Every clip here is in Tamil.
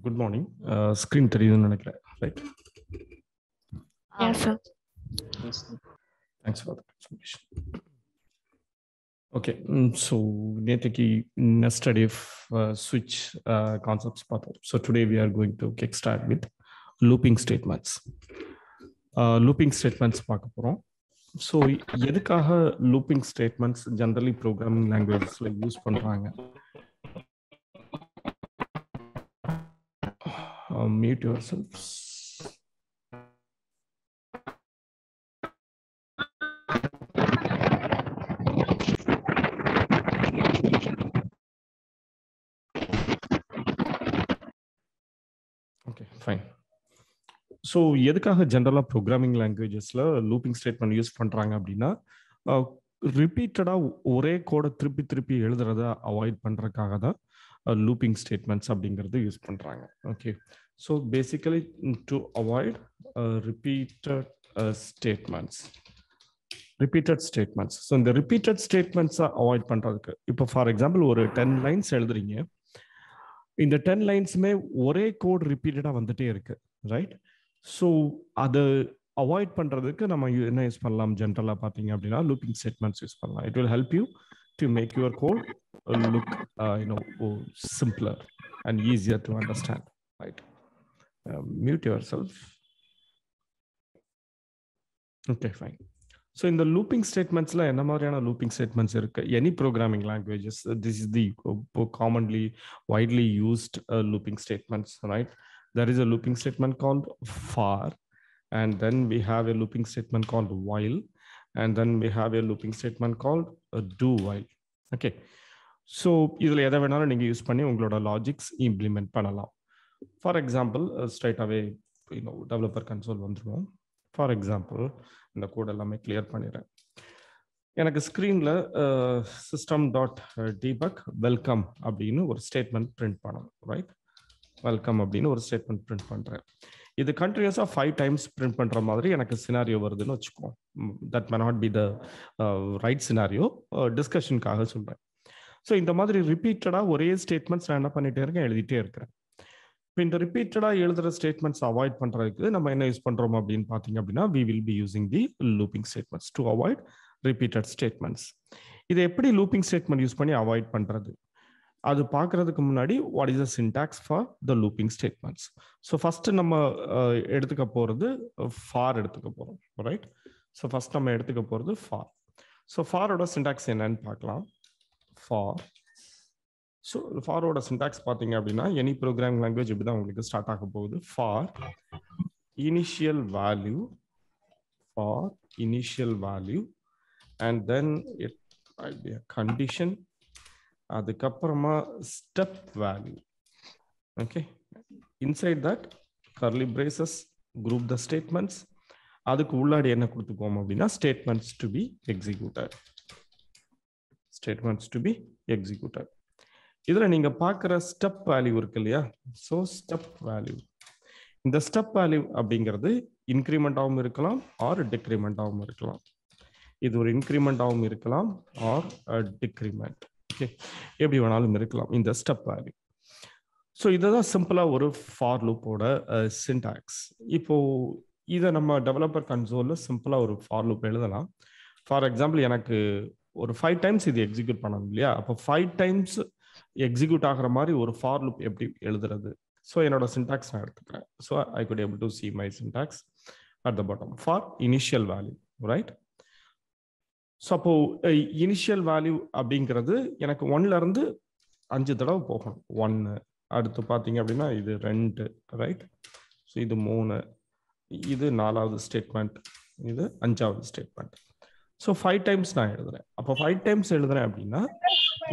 Good morning. Screen தெரியுதுன்னு நினைக்கிறேன். Right? Yes, sir. Yes, sir. Thanks for the information. Okay. So நேற்றுக்கு nested if switch concepts பார்த்தோம். So today we are going to kickstart with looping statements. Looping statements பார்க்க போறோம். So எதுக்காக looping statements generally programming languagesல யூஸ் பண்றாங்க? Mute yourselves. Okay, fine. So எதுக்காக ஜெனரலா ப்ரோக்ராமிங் லாங்குவேஜஸ்ல லூப்பிங் ஸ்டேட்மெண்ட் யூஸ் பண்றாங்க அப்படின்னா ரிப்பீட்டடா ஒரே கோடை திருப்பி திருப்பி எழுதுறத அவாய்ட் பண்றதுக்காக தான் லூப்பிங் ஸ்டேட்மெண்ட்ஸ் அப்படிங்கிறது யூஸ் பண்றாங்க. Okay, so basically to avoid repeated statements. So இந்த ரிப்பீட்டட் ஸ்டேட்மெண்ட்ஸை அவாய்ட் பண்றதுக்கு இப்போ ஃபார் எக்ஸாம்பிள் ஒரு 10 லைன்ஸ் எழுதுறீங்க. இந்த 10 லைன்ஸுமே ஒரே கோட் ரிப்பீட்டடாக வந்துட்டே இருக்கு, ரைட்? ஸோ அதை அவாய்ட் பண்ணுறதுக்கு நம்ம என்ன யூஸ் பண்ணலாம்? ஜென்ரலாக பார்த்தீங்க அப்படின்னா லூப்பிங் ஸ்டேட்மெண்ட்ஸ் யூஸ் பண்ணலாம். It will help you to make your code look simpler and easier to understand, right? Mute yourself. Okay, fine. So இந்த லூப்பிங் ஸ்டேட்மெண்ட்ஸில் என்ன மாதிரியான லூப்பிங் ஸ்டேட்மெண்ட்ஸ் இருக்கு? Any programming languages, this is the commonly widely used looping statements, right? There is a looping statement called for, and then we have a looping statement called while, and then we have a looping statement called do while. Okay, so இதில் எதை வேணாலும் நீங்கள் யூஸ் பண்ணி உங்களோட லாஜிக்ஸ் இம்ப்ளிமெண்ட் பண்ணலாம். For example straight away developer console வந்துடுவோம். ஃபார் எக்ஸாம்பிள் இந்த கோட் எல்லாமே கிளியர் பண்ணிடுறேன். எனக்கு ஸ்க்ரீனில் system.debug welcome அப்படின்னு ஒரு ஸ்டேட்மெண்ட் பிரிண்ட் பண்ணணும், ரைட்? வெல்கம் அப்படின்னு ஒரு ஸ்டேட்மெண்ட் பிரிண்ட் பண்ணுறேன். இது கண்டினியூஸாக 5 times பிரிண்ட் பண்ணுற மாதிரி எனக்கு சினாரியோ வருதுன்னு வச்சுக்கோம். That may not be the right scenario, டிஸ்கஷனுக்காக சொல்கிறேன். ஸோ இந்த மாதிரி ரிப்பீட்டடாக ஒரே ஸ்டேட்மெண்ட்ஸ் நான் என்ன பண்ணிகிட்டே இருக்கேன், எழுதிட்டே இருக்கிறேன். இப்போ இந்த ரிப்பீட்டடாக எழுதுகிற ஸ்டேட்மெண்ட்ஸ் அவாய்ட் பண்ணுறதுக்கு நம்ம என்ன யூஸ் பண்ணுறோம் அப்படின்னு பார்த்தீங்க அப்படின்னா we will be using the looping statements to avoid repeated statements. இதை எப்படி லூப்பிங் ஸ்டேட்மெண்ட் யூஸ் பண்ணி அவாய்ட் பண்ணுறது அது பார்க்கறதுக்கு முன்னாடி what is the syntax for the looping statements. So first நம்ம எடுத்துக்க போகிறது ஃபார் எடுத்துக்க போகிறோம், ரைட்? ஸோ ஃபர்ஸ்ட் நம்ம எடுத்துக்க போகிறது ஃபார். ஸோ ஃபாரோட சின்டாக்ஸ் என்னன்னு பார்க்கலாம். ஃபார், ஸோ ஃபாரோட சின்டாக்ஸ் பார்த்தீங்க அப்படின்னா எனி ப்ரோக்ராமிங் லாங்குவேஜ் இப்படி தான் உங்களுக்கு ஸ்டார்ட் ஆக போகுது. For initial value, for initial value and then it condition, அதுக்கப்புறமா step value. Okay, inside that curly braces group the statements. அதுக்கு உள்ளாடி என்ன கொடுத்துப்போம் அப்படின்னா statements to be executed. Statements to be executed. இதில் நீங்கள் பார்க்குற ஸ்டெப் வேல்யூ இருக்கு இல்லையா? ஸோ ஸ்டெப் வேல்யூ, இந்த ஸ்டெப் வேல்யூ அப்படிங்கிறது இன்க்ரிமெண்ட்டாகவும் இருக்கலாம் ஆர் டிக்ரிமெண்ட்டாகவும் இருக்கலாம். இது ஒரு இன்க்ரிமெண்ட்டாகவும் இருக்கலாம் ஆர் டிக்ரிமெண்ட். ஓகே, எப்படி வேணாலும் இருக்கலாம் இந்த ஸ்டெப் வேல்யூ. ஸோ இதுதான் சிம்பிளாக ஒரு ஃபார் லூப்போட சின்டாக்ஸ். இப்போ இதை நம்ம டெவலப்பர் கன்சோலில் சிம்பிளாக ஒரு ஃபார் லூப் எழுதலாம். ஃபார் எக்ஸாம்பிள் எனக்கு ஒரு 5 times இது எக்ஸிக்யூட் பண்ணணும் இல்லையா? அப்போ 5 times எக்ஸிக்யூட் ஆகிற மாதிரி ஒரு ஃபார் லூப் எப்படி எழுதுறது? ஸோ என்னோட சின்டாக்ஸ் நான் எடுத்துக்கிறேன். So I could able to see my syntax at the bottom. For initial value, right? So அப்போ இனிஷியல் வேல்யூ அப்படிங்கிறது எனக்கு 1ல இருந்து 5 தடவை போகணும். 1, அடுத்து பார்த்தீங்க அப்படின்னா இது 2, ரைட்? ஸோ இது 3, இது 4வது ஸ்டேட்மெண்ட், இது 5வது ஸ்டேட்மெண்ட். ஸோ 5 times நான் எழுதுறேன். அப்போ 5 times எழுதுறேன் அப்படின்னா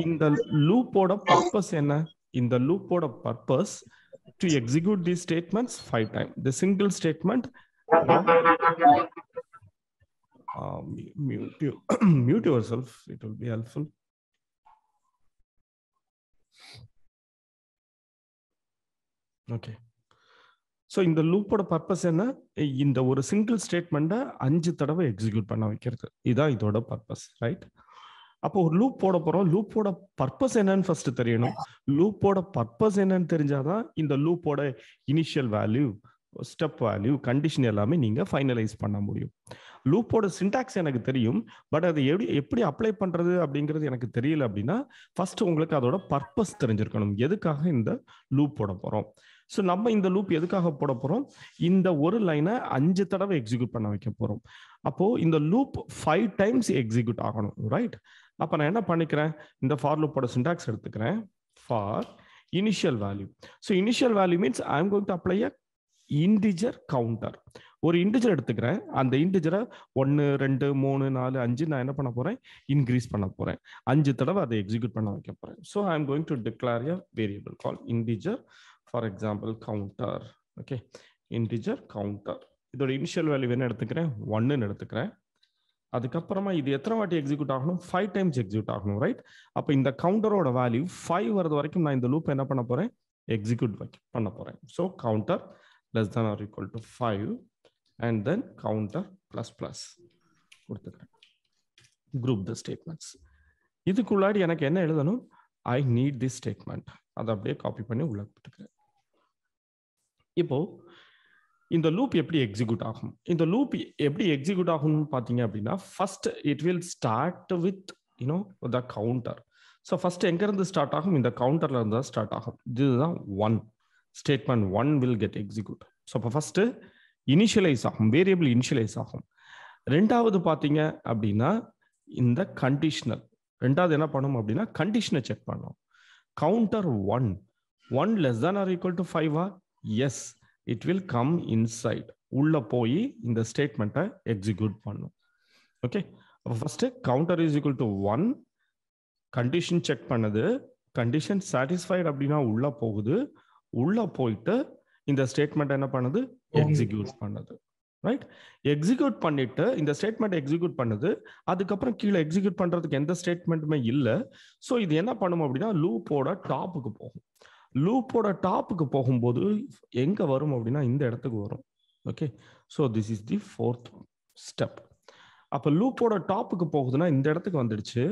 இந்த லூப்போட பர்பஸ் என்ன? இந்த லூப்போட purpose to execute the statements 5 times. The single statement mute yourself, it will be helpful. Okay, so இந்த லூப்போட பர்பஸ் என்ன? இந்த ஒரு சிங்கிள் ஸ்டேட்மெண்ட்டை 5 தடவை எக்ஸிக்யூட் பண்ண வைக்கிறது. இதுதான் இதோட பர்பஸ், ரைட்? அப்போ ஒரு லூப் போட போறோம். லூப்போட பர்பஸ் என்னன்னு ஃபர்ஸ்ட் தெரியணும். லூப்போட பர்பஸ் என்னன்னு தெரிஞ்சாதான் இந்த லூப்போட initial value, step value, condition எல்லாமே நீங்க ஃபைனலைஸ் பண்ண முடியும். லூப்போட சின்டாக்ஸ் எனக்கு தெரியும், பட் அது எப்படி அப்ளை பண்றது அப்படிங்கிறது எனக்கு தெரியல அப்படின்னா ஃபர்ஸ்ட் உங்களுக்கு அதோட பர்பஸ் தெரிஞ்சிருக்கணும். எதுக்காக இந்த லூப் போட போறோம்? ஸோ நம்ம இந்த லூப் எதுக்காக போட போறோம்? இந்த ஒரு லைனை 5 தடவை எக்ஸிக்யூட் பண்ண வைக்க போறோம். அப்போ இந்த லூப் 5 டைம்ஸ் எக்ஸிக்யூட் ஆகணும், ரைட்? அப்ப நான் என்ன பண்ணிக்கிறேன், இந்த ஃபார் லூப்போட சின்டாக்ஸ் எடுத்துக்கிறேன். For initial value. So initial value means I am going to apply a integer counter. ஒரு இன்டிஜர் எடுத்துக்கிறேன். அந்த இன்டிஜரை 1 2 3 4 5 நான் என்ன பண்ண போறேன், இன்க்ரீஸ் பண்ண போறேன். 5 தடவை அதை எக்ஸிக்யூட் பண்ண வைக்க போறேன். So I am going to declare a variable call integer, for example counter. Okay, integer counter. இதோட இனிஷியல் வேல்யூ என்ன எடுத்துக்கிறேன், 1ன்னு எடுத்துக்கிறேன். அதுக்கப்புறமா இது எத்தனை வாட்டி எக்ஸிக்யூட் ஆகணும், 5 டைம்ஸ் எக்ஸிக்யூட் ஆகணும், ரைட்? அப்போ இந்த கவுண்டரோட வேல்யூ 5 வரது வரைக்கும் நான் இந்த லூப் என்ன பண்ண போறேன், எக்ஸிக்யூட் பண்ண போறேன். So counter less than or equal to 5 and then counter plus plus கொடுத்துக்கிறேன். group the statements. இதுக்குள்ளாடி எனக்கு என்ன எழுதணும், I need this statement. அதை அப்படியே காப்பி பண்ணி உள்ள போட்டுக்கிறேன். இப்போ இந்த லூப் எப்படி எக்ஸிக்யூட் ஆகும், இந்த லூப் எப்படி எக்ஸிக்யூட் ஆகும்னு பார்த்தீங்க அப்படின்னா first it will start with the counter. So first எங்கேருந்து ஸ்டார்ட் ஆகும், இந்த கவுண்டர்ல இருந்து தான் ஸ்டார்ட் ஆகும். இதுதான் 1 statement 1 will get execute. So இப்போ ஃபர்ஸ்ட் இனிஷியலைஸ் ஆகும், வேரியபிள் இனிஷியலைஸ் ஆகும். ரெண்டாவது பார்த்தீங்க அப்படின்னா இந்த கண்டிஷனல், ரெண்டாவது என்ன பண்ணும் அப்படின்னா கண்டிஷனை செக் பண்ணும். Counter 1 less than or equal to 5 yes, it will come inside, உள்ள போய் இந்த ஸ்டேட்மெண்ட்டை எக்ஸிக்யூட் பண்ணும். ஓகே, அப்போ first counter is equal to 1, condition check பண்ணுது, கண்டிஷன் சாட்டிஸ்ஃபைட் அப்படின்னா உள்ள போகுது, உள்ள போயிட்டு இந்த ஸ்டேட்மெண்ட் என்ன பண்ணுது, எக்ஸிக்யூட் பண்ணுது, ரைட்? எக்ஸிக்யூட் பண்ணிட்டு இந்த ஸ்டேட்மெண்ட் எக்ஸிக்யூட் பண்ணுது. அதுக்கப்புறம் கீழே எக்ஸிக்யூட் பண்றதுக்கு எந்த ஸ்டேட்மெண்ட்டுமே இல்லை. ஸோ இது என்ன பண்ணும் அப்படின்னா லூப்போட டாப்புக்கு போகும். லூப்போட டாப்புக்கு போகும்போது எங்க வரும் அப்படின்னா இந்த இடத்துக்கு வரும். Okay, so this is the 4th step. அப்போ லூப்போட டாப்புக்கு போகுதுன்னா இந்த இடத்துக்கு வந்துடுச்சு,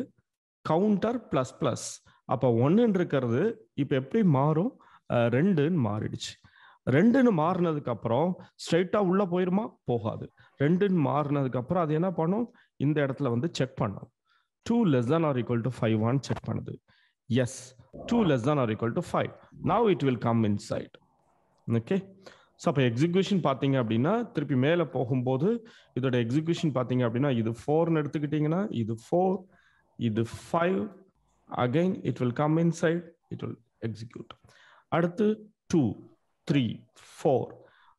கவுண்டர் பிளஸ் பிளஸ். அப்போ 1 இருக்கிறது இப்போ எப்படி மாறும், 2ன்னு மாறிடுச்சு. 2ன்னு மாறினதுக்கு அப்புறம் ஸ்ட்ரைட்டா உள்ள போயிருமா, போகாது. 2ன்னு மாறினதுக்கு அப்புறம் அது என்ன பண்ணும், இந்த இடத்துல வந்து செக் பண்ணும். 2 less than or equal to 5 check பண்ணுது. Yes, 2 less than or equal to 5. now it will come inside. Okay, so அப்போ எக்ஸிக்யூஷன் பார்த்தீங்க அப்படின்னா திருப்பி மேலே போகும்போது இதோட எக்ஸிக்யூஷன் பார்த்தீங்க அப்படின்னா இது 4ன்னு எடுத்துக்கிட்டீங்கன்னா இது 4, இது 5, again it will come inside, it will execute. அடுத்து 2 3 4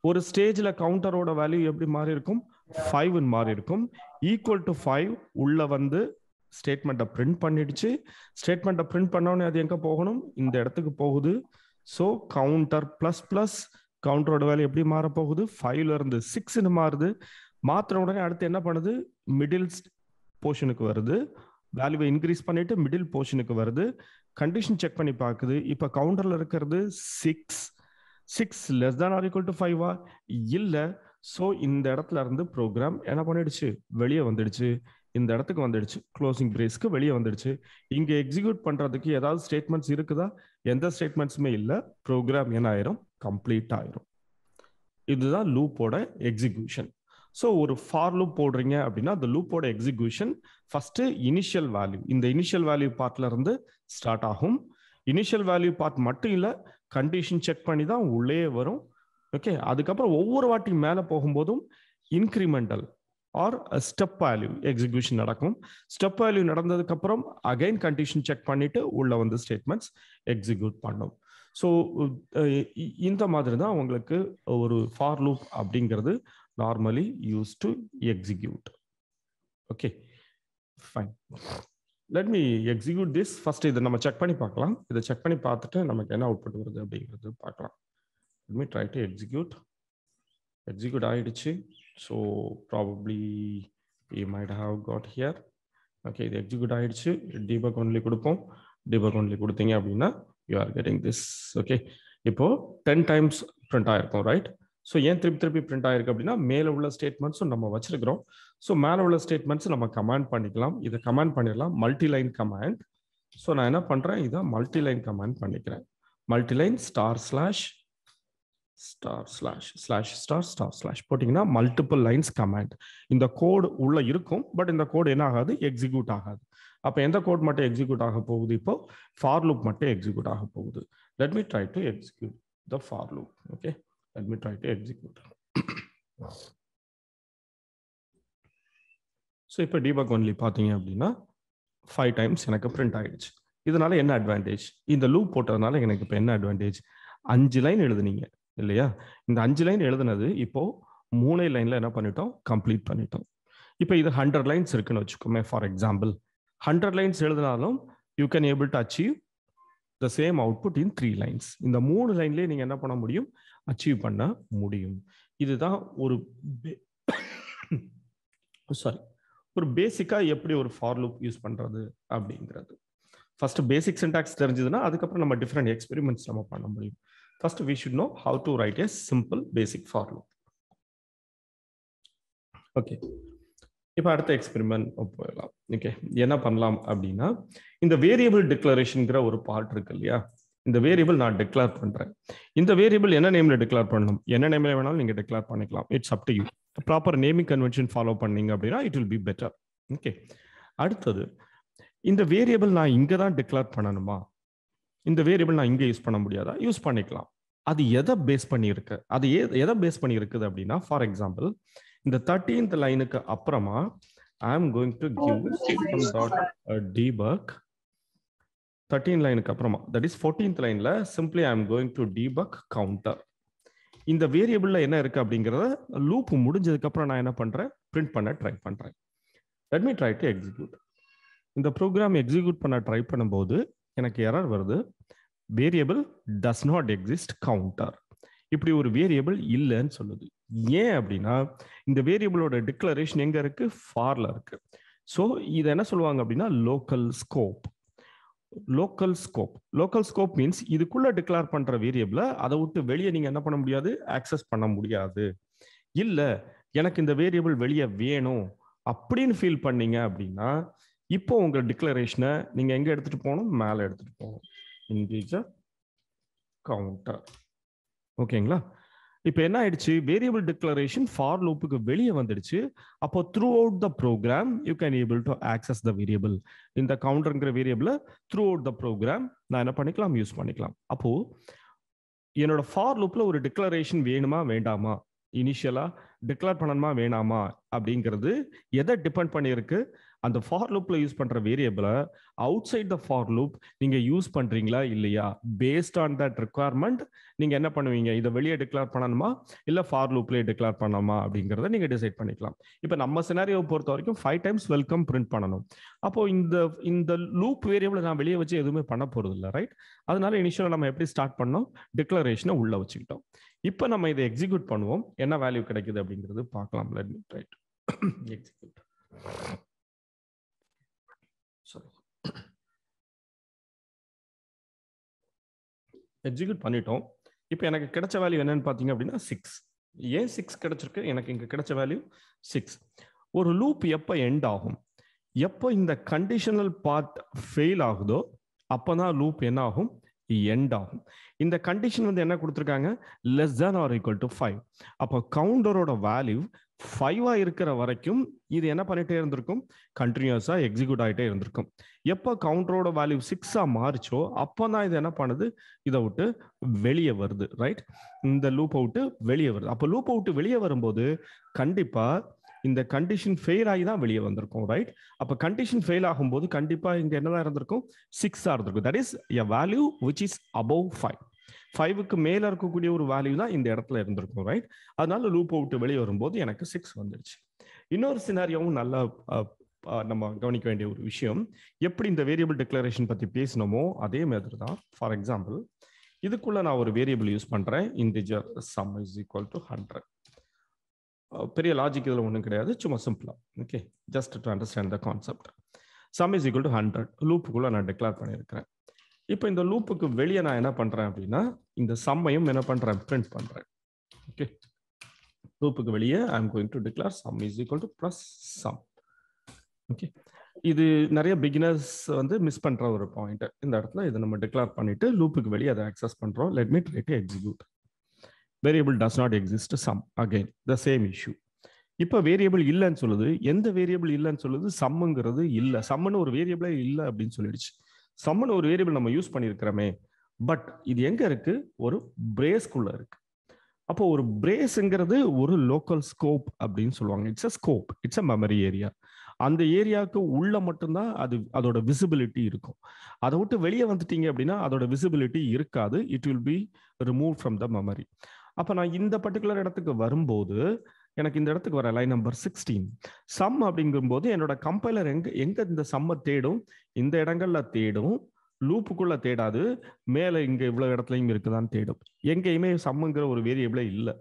ஒரு ஸ்டேஜ்ல கவுண்டரோட வேல்யூ எப்படி மாறி இருக்கும், 5 மாறி இருக்கும். ஈக்குவல் டு 5 உள்ள வந்து ஸ்டேட்மெண்ட்டை பிரிண்ட் பண்ணிடுச்சு. ஸ்டேட்மெண்ட்டை பிரிண்ட் பண்ணோடனே அது எங்க போகணும், இந்த இடத்துக்கு போகுது. ஸோ கவுண்டர் பிளஸ் பிளஸ், கவுண்டரோட வேல்யூ எப்படி மாற போகுது, 5ல இருந்து 6ன்னு மாறுது. மாத்திர உடனே அடுத்து என்ன பண்ணுது, மிடில் போர்ஷனுக்கு வருது, வேல்யூவை இன்க்ரீஸ் பண்ணிட்டு மிடில் போர்ஷனுக்கு வருது. கண்டிஷன் செக் பண்ணி பார்க்குது. இப்போ கவுண்டர்ல இருக்கிறது 6 less than or equal to 5 இல்ல. ஸோ இந்த இடத்துல இருந்து ப்ரோக்ராம் என்ன பண்ணிடுச்சு, வெளியே வந்துடுச்சு, இந்த இடத்துக்கு வந்துடுச்சு, க்ளோசிங் பிரேஸ்க்கு வெளியே வந்துடுச்சு. இங்க எக்ஸிக்யூட் பண்றதுக்கு ஏதாவது ஸ்டேட்மெண்ட்ஸ் இருக்குதா, எந்த ஸ்டேட்மெண்ட்ஸுமே இல்லை. ப்ரோக்ராம் என்ன ஆயிரும், கம்ப்ளீட் ஆயிரும். இதுதான் லூப்போட எக்ஸிக்யூஷன். ஸோ ஒரு ஃபார் லூப் போடுறீங்க அப்படின்னா அந்த லூப்போட எக்ஸிக்யூஷன் ஃபர்ஸ்ட் இனிஷியல் வேல்யூ, இந்த இனிஷியல் வேல்யூ பார்ட்ல இருந்து ஸ்டார்ட் ஆகும். இனிஷியல் வேல்யூ பார்ட் மட்டும் இல்லை, கண்டிஷன் செக் பண்ணி தான் உள்ளே வரும். ஓகே, அதுக்கப்புறம் ஒவ்வொரு வாட்டி மேலே போகும்போதும் incremental or step value execution நடக்கும். ஸ்டெப் வேல்யூ நடந்ததுக்கு அப்புறம் அகைன் கண்டிஷன் செக் பண்ணிட்டு உள்ள வந்து ஸ்டேட்மெண்ட்ஸ் எக்ஸிக்யூட் பண்ணும். ஸோ இந்த மாதிரி தான் உங்களுக்கு ஒரு ஃபார் லூப் அப்படிங்கிறது normally use to execute. Okay, fine. Let me execute this. First இதை நம்ம செக் பண்ணி பார்க்கலாம். இதை செக் பண்ணி பார்த்துட்டு நமக்கு என்ன அவுட்புட் வருது அப்படிங்கிறது பார்க்கலாம். Let me try to execute. Execute ஆயிடுச்சு. So probably you might have got here. Okay, இது எக்ஸிக்யூட் ஆயிடுச்சு. டீபக் ஒன்லி கொடுப்போம். டீபக் ஒன்லி கொடுத்தீங்க அப்படின்னா you are getting this. Okay, இப்போ 10 டைம்ஸ் பிரிண்ட் ஆயிருக்கும், ரைட்? ஸோ ஏன் திருப்பி பிரிண்ட் ஆயிருக்கு அப்படின்னா மேலே உள்ள ஸ்டேட்மெண்ட்ஸும் நம்ம வச்சிருக்கிறோம். ஸோ மேலே உள்ள ஸ்டேட்மெண்ட்ஸ் நம்ம கமாண்ட் பண்ணிக்கலாம். இதை கமாண்ட் பண்ணிடலாம் மல்டிலைன் கமாண்ட். ஸோ நான் என்ன பண்ணுறேன், இதை மல்டிலைன் கமாண்ட் பண்ணிக்கிறேன். மல்டிலைன் ///// போட்டிங்கன்னா மல்டிபிள் லைன்ஸ் கமாண்ட். இந்த கோடு உள்ள இருக்கும், பட் இந்த கோடு என்ன ஆகாது, எக்ஸிக்யூட் ஆகாது. அப்போ எந்த கோட் மட்டும் எக்ஸிக்யூட் ஆக போகுது, இப்போ ஃபார் லூப் மட்டும் எக்ஸிக்யூட் ஆக போகுது. Let me try to execute the for loop. Okay, let me try to execute. So இப்போ debug only பாத்தீங்க அப்படின்னா 5 times எனக்கு print ஆயிடுச்சு. இதனால என்ன அட்வான்டேஜ், இந்த லூப் போட்டதுனால எனக்கு இப்போ என்ன அட்வான்டேஜ், 5 லைன் எழுதுனீங்க இல்லையா, இந்த 5 லைன் எழுதுனது இப்போ 3 லைன்ல என்ன பண்ணிட்டோம், கம்ப்ளீட் பண்ணிட்டோம். இப்போ இது 100 லைன்ஸ் இருக்குன்னு வச்சுக்கோமே. ஃபார் எக்ஸாம்பிள் 100 லைன்ஸ் எழுதினாலும் you can able to achieve the same output in 3 lines. இந்த 3 லைன்லயே நீங்க என்ன பண்ண முடியும், அச்சீவ் பண்ண முடியும். இதுதான் ஒரு பேசிக்கா எப்படி ஒரு ஃபார் லூப் யூஸ் பண்றது அப்படிங்கிறது. ஃபர்ஸ்ட் பேசிக் சின்டாக்ஸ் தெரிஞ்சதுன்னா அதுக்கப்புறம் நம்ம டிஃபரெண்ட் எக்ஸ்பெரிமெண்ட்ஸ் நம்ம பண்ண முடியும். First we should know how to write a simple basic for loop. Okay, இப்போ அடுத்த எக்ஸ்பெரிமெண்ட் போயிடலாம். ஓகே, என்ன பண்ணலாம் அப்படின்னா, இந்த வேரியபிள் டிக்ளரேஷன்ங்கிற ஒரு பார்ட் இருக்கு இல்லையா, இந்த வேரியபிள் நான் டிக்ளேர் பண்றேன். இந்த வேரியபிள் என்ன நேம்ல டிக்ளேர் பண்ணணும், என்ன நேம்ல வேணாலும் நீங்க டிக்ளேர் பண்ணிக்கலாம். It's up to you. Proper naming convention follow பண்ணீங்க அப்படின்னா it will be better. Okay, அடுத்தது இந்த வேரியபிள் நான் இங்க தான் டிக்ளேர் பண்ணணுமா, இந்த வேரியபிள் நான் இங்க யூஸ் பண்ண முடியாதா, யூஸ் பண்ணிக்கலாம். அது எதை பேஸ் பண்ணி இருக்கு, அது எதை பேஸ் பண்ணி இருக்குது அப்படின்னா, ஃபார் எக்ஸாம்பிள் இந்த 13th லைனுக்கு அப்புறமா I am going to give system.debug 13 லைனுக்கு அப்புறமா, that is 14th லைன்ல simply I am going to debug counter. இந்த வேரியபிள்ல என்ன இருக்கு அப்படிங்கறத லூப் முடிஞ்சதுக்கு அப்புறம் நான் என்ன பண்றேன், பிரிண்ட் பண்ண ட்ரை பண்றேன். let me try to execute. இந்த ப்ரோக்ராம் எக்ஸிக்யூட் பண்ண ட்ரை பண்ணும்போது எனக்கு எரர் வருது, variable does not exist counter. இப்படி ஒரு வேரியபிள் இல்லைன்னு சொல்லுது. ஏன் அப்படின்னா இந்த வேரியபிளோட டிக்ளரேஷன் எங்க இருக்கு, ஃபார்ல இருக்கு. ஸோ இதை என்ன சொல்லுவாங்க அப்படின்னா local scope. Local scope means இதுக்குள்ள டிக்ளேர் பண்ற வேரியபிளை அதை விட்டு வெளியே நீங்க என்ன பண்ண முடியாது, ஆக்சஸ் பண்ண முடியாது. இல்ல எனக்கு இந்த வேரியபிள் வெளியே வேணும் அப்படின்னு ஃபீல் பண்ணீங்க அப்படின்னா இப்போ உங்க டிக்ளரேஷனை நீங்க எங்க எடுத்துட்டு போகணும், மேலே எடுத்துட்டு போகணும், இன்டிஜர் கவுண்டர். ஓகேங்களா, இப்போ என்ன ஆயிடுச்சு, வேரியபிள் டிக்ளரேஷன் ஃபார் லூப்புக்கு வெளியே வந்துடுச்சு. அப்போ throughout the program you can able to access the variable. இந்த கவுண்டர்ங்கிற வேரியபிளை த்ரூ அவுட் த ப்ரோக்ராம் நான் என்ன பண்ணிக்கலாம், யூஸ் பண்ணிக்கலாம். அப்போ என்னோட ஃபார் லூப்ல ஒரு டிக்ளரேஷன் வேணுமா வேண்டாமா, இனிஷியலா டிக்ளேர் பண்ணணுமா வேணாமா அப்படிங்கிறது எதை டிபெண்ட் பண்ணியிருக்கு, அந்த ஃபார் லூப்ல யூஸ் பண்ற வேரியபிளை outside the for loop நீங்க யூஸ் பண்றீங்களா இல்லையா, பேஸ்ட் ஆன் தட் ரிக்வயர்மெண்ட் நீங்க என்ன பண்ணுவீங்க, இதை வெளியே டிக்ளேர் பண்ணணுமா இல்ல ஃபார் லூப்லயே டிக்ளேர் பண்ணணுமா அப்படிங்கிறத நீங்க டிசைட் பண்ணிக்கலாம். இப்போ நம்ம சினாரியோவை பொறுத்த வரைக்கும் 5 times வெல்கம் பிரிண்ட் பண்ணணும். அப்போ இந்த லூப் வேரியபிளை நான் வெளியே வச்சு எதுவுமே பண்ண போறது இல்லை, ரைட்? அதனால இனிஷியலா நம்ம எப்படி ஸ்டார்ட் பண்ணோம், டிக்ளரேஷனை உள்ள வச்சுக்கிட்டோம். இப்போ நம்ம இதை எக்ஸிக்யூட் பண்ணுவோம், என்ன வேல்யூ கிடைக்குது அப்படிங்கிறது பார்க்கலாம். let me try to execute. sorry, execute பண்ணிட்டோம். இப்போ எனக்கு கிடைச்ச வேல்யூ என்னன்னு பார்த்தீங்க அப்படின்னா 6. ஏன் 6 கிடைச்சிருக்கு, எனக்கு இங்க கிடைச்ச வேல்யூ 6. ஒரு லூப் எப்போ எண்ட் ஆகும், எப்போ இந்த கண்டிஷனல் பார்ட் ஃபெயில் ஆகுதோ அப்போதான் லூப் என்ன ஆகும், எண்ட் ஆகும். இந்த கண்டிஷன் வந்து என்ன கொடுத்துருக்காங்க, less than or equal to 5. அப்போ கவுண்டரோட வேல்யூ 5 இருக்கிற வரைக்கும் இது என்ன பண்ணிட்டே இருந்திருக்கும், கண்டினியூஸா எக்ஸிக்யூட் ஆகிட்டே இருந்திருக்கும். எப்போ கவுண்டரோட வேல்யூ 6 மாறிச்சோ அப்போதான் இது என்ன பண்ணுது, இதை விட்டு வெளியே வருது, ரைட்? இந்த லூப்பை விட்டு வெளியே வருது. அப்போ லூப்பை விட்டு வெளியே வரும்போது கண்டிப்பா இந்த கண்டிஷன் ஃபெயில் ஆகி தான் வெளியே வந்திருக்கும், ரைட்? அப்போ கண்டிஷன் ஃபெயில் ஆகும்போது கண்டிப்பா இங்க என்னதான் இருந்திருக்கும், 6 இருந்திருக்கும். That is a value which is above 5. 5க்கு மேல இருக்கக்கூடிய ஒரு வேல்யூ தான் இந்த இடத்துல இருந்திருக்கும், ரைட்? அதனால லூப்பை விட்டு வெளியே வரும்போது எனக்கு 6 வந்துடுச்சு. இன்னொரு சினாரியோவும் நல்லா நம்ம கவனிக்க வேண்டிய ஒரு விஷயம், எப்படி இந்த வேரியபிள் டிக்ளரேஷன் பத்தி பேசணுமோ அதே மாதிரி தான். ஃபார் எக்ஸாம்பிள் இதுக்குள்ள நான் ஒரு வேரியபிள் யூஸ் பண்றேன், integer sum is equal to 100. பெரிய லாஜிக் இதில் ஒன்றும் கிடையாது, சும்மா சிம்பிளா. Okay, just to understand the concept. sum is equal to 100 லூப்புக்குள்ள நான் டிக்ளேர் பண்ணியிருக்கிறேன். இப்போ இந்த லூப்புக்கு வெளியே நான் என்ன பண்றேன் அப்படின்னா இந்த சம்மையும் என்ன பண்றேன், பிரிண்ட் பண்றேன். ஓகே, லூப்புக்கு வெளியே I am going to declare sum is equal to plus sum. Okay, இது நிறைய பிகினர்ஸ் வந்து மிஸ் பண்ற ஒரு பாயிண்ட். இந்த இடத்துல இதை நம்ம டிக்ளேர் பண்ணிட்டு லூப்புக்கு வெளியே அதை ஆக்சஸ் பண்றோம். Let me try to execute. Variable does not exist sum, again the same issue. இப்போ வேரியபிள் இல்லைன்னு சொல்லுது. எந்த வேரியபிள் இல்லைன்னு சொல்லுது? சம்முங்கிறது இல்லை. சம்முன்னு ஒரு வேரியபிளே இல்லை அப்படின்னு சொல்லிடுச்சு. சம்முன்னு ஒரு வேரியபிள் நம்ம யூஸ் பண்ணியிருக்கிறோமே, பட் இது எங்க இருக்கு? ஒரு பிரேஸ்க்குள்ள இருக்கு. அப்போ ஒரு பிரேஸ்ங்கிறது ஒரு லோக்கல் ஸ்கோப் அப்படின்னு சொல்லுவாங்க. It's a scope, it's a memory area. அந்த ஏரியாவுக்கு உள்ள மட்டும்தான் அதோட விசிபிலிட்டி இருக்கும். அதை விட்டு வெளியே வந்துட்டீங்க அப்படின்னா அதோட விசிபிலிட்டி இருக்காது. It will be remove from the memory. அப்போ நான் இந்த பர்டிகுலர் இடத்துக்கு வரும்போது எனக்கு இந்த இடத்துக்கு வர லைன் நம்பர் 16 சம் அப்படிங்கும்போது என்னோட கம்பைலர் எங்க இந்த சம்மை தேடும்? இந்த இடங்கள்ல தேடும், லூப்புக்குள்ள தேடாது. மேல இங்க இவ்வளவு இடத்துலயும் இருக்குதான்னு தேடும். எங்கேயுமே சம்முங்கிற ஒரு வேரியபிளே இல்லை.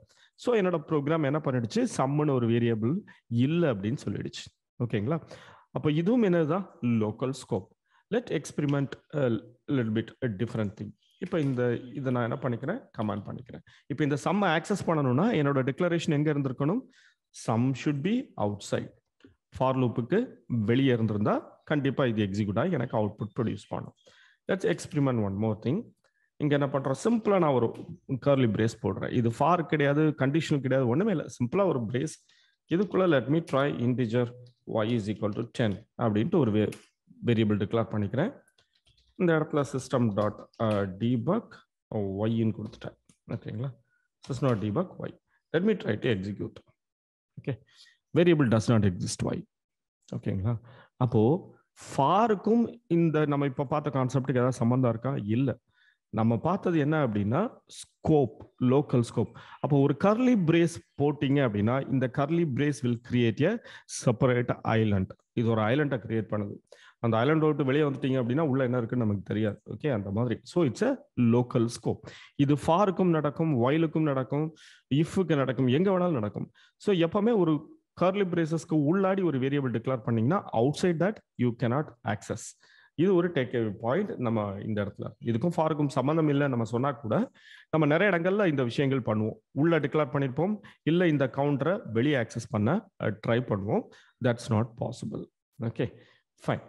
ஸோ என்னோட ப்ரோக்ராம் என்ன பண்ணிடுச்சு? சம்முன்னு ஒரு வேரியபிள் இல்லை அப்படின்னு சொல்லிடுச்சு. ஓகேங்களா? அப்போ இதுவும் என்னதுதான்? Local scope. Let experiment little bit different thing. இப்போ இதை நான் என்ன பண்ணிக்கிறேன்? கமாண்ட் பண்ணிக்கிறேன். இப்போ இந்த சம்மை ஆக்சஸ் பண்ணணும்னா என்னோட டிக்ளரேஷன் எங்க இருந்திருக்கணும்? Sum should be outside. For லூப்புக்கு வெளியே இருந்திருந்தா கண்டிப்பா இது எக்ஸிக்யூட் ஆகி எனக்கு அவுட்புட் ப்ரொடியூஸ் பண்ணும். Let's experiment one more thing. இங்க என்ன பண்றோம்? சிம்பிளா நான் ஒரு கர்லி பிரேஸ் போடுறேன். இது ஃபார் கிடையாது, கண்டிஷனல் கிடையாது, ஒண்ணுமே இல்லை. சிம்பிளா ஒரு பிரேஸ். இதுக்குள்ள let me try integer y is equal to 10 அப்படின்ட்டு ஒரு வேரியபிள் டிக்ளேர் பண்ணிக்கிறேன். இந்த இடத்துல system dot debug y ன்னு கொடுத்துட்டேன். ஓகேங்களா? system dot debug y. Let me try to execute. Okay, variable does not exist y. ஓகேங்களா? அப்போ ஃபாருக்கும் இந்த நம்ம இப்ப பார்த்த கான்செப்டுக்கு ஏதாவது சம்பந்தம் இருக்கா? இல்லை. நம்ம பார்த்தது என்ன அப்படின்னா ஸ்கோப், லோக்கல் ஸ்கோப். அப்போ ஒரு கர்லி பிரேஸ் போட்டீங்க அப்படின்னா இந்த curly brace will create a separate island. இது ஒரு ஐலண்டை கிரியேட் பண்ணுது. அந்த ஐலண்ட் விட்டு வெளியே வந்துட்டீங்க அப்படின்னா உள்ள என்ன இருக்குன்னு நமக்கு தெரியாது. ஓகே, அந்த மாதிரி. So it's a local scope. இது ஃபாருக்கும் நடக்கும், வைலுக்கும் நடக்கும், இஃப்க்கு நடக்கும், எங்க வேணாலும் நடக்கும். ஸோ எப்பவுமே ஒரு கர்லி பிரேசஸ்க்கு உள்ளாடி ஒரு வேரியபிள் டிக்ளேர் பண்ணீங்கன்னா outside that you cannot access. இது ஒரு டேக் பாயிண்ட். நம்ம இந்த இடத்துல இதுக்கும் ஃபாருக்கும் சம்பந்தம் இல்லை நம்ம சொன்னா கூட நம்ம நிறைய இடங்கள்ல இந்த விஷயங்கள் பண்ணுவோம். உள்ள டிக்ளேர் பண்ணிருப்போம், இல்லை இந்த கவுண்டரை வெளியே ஆக்சஸ் பண்ண ட்ரை பண்ணுவோம். That's not possible. Okay, fine.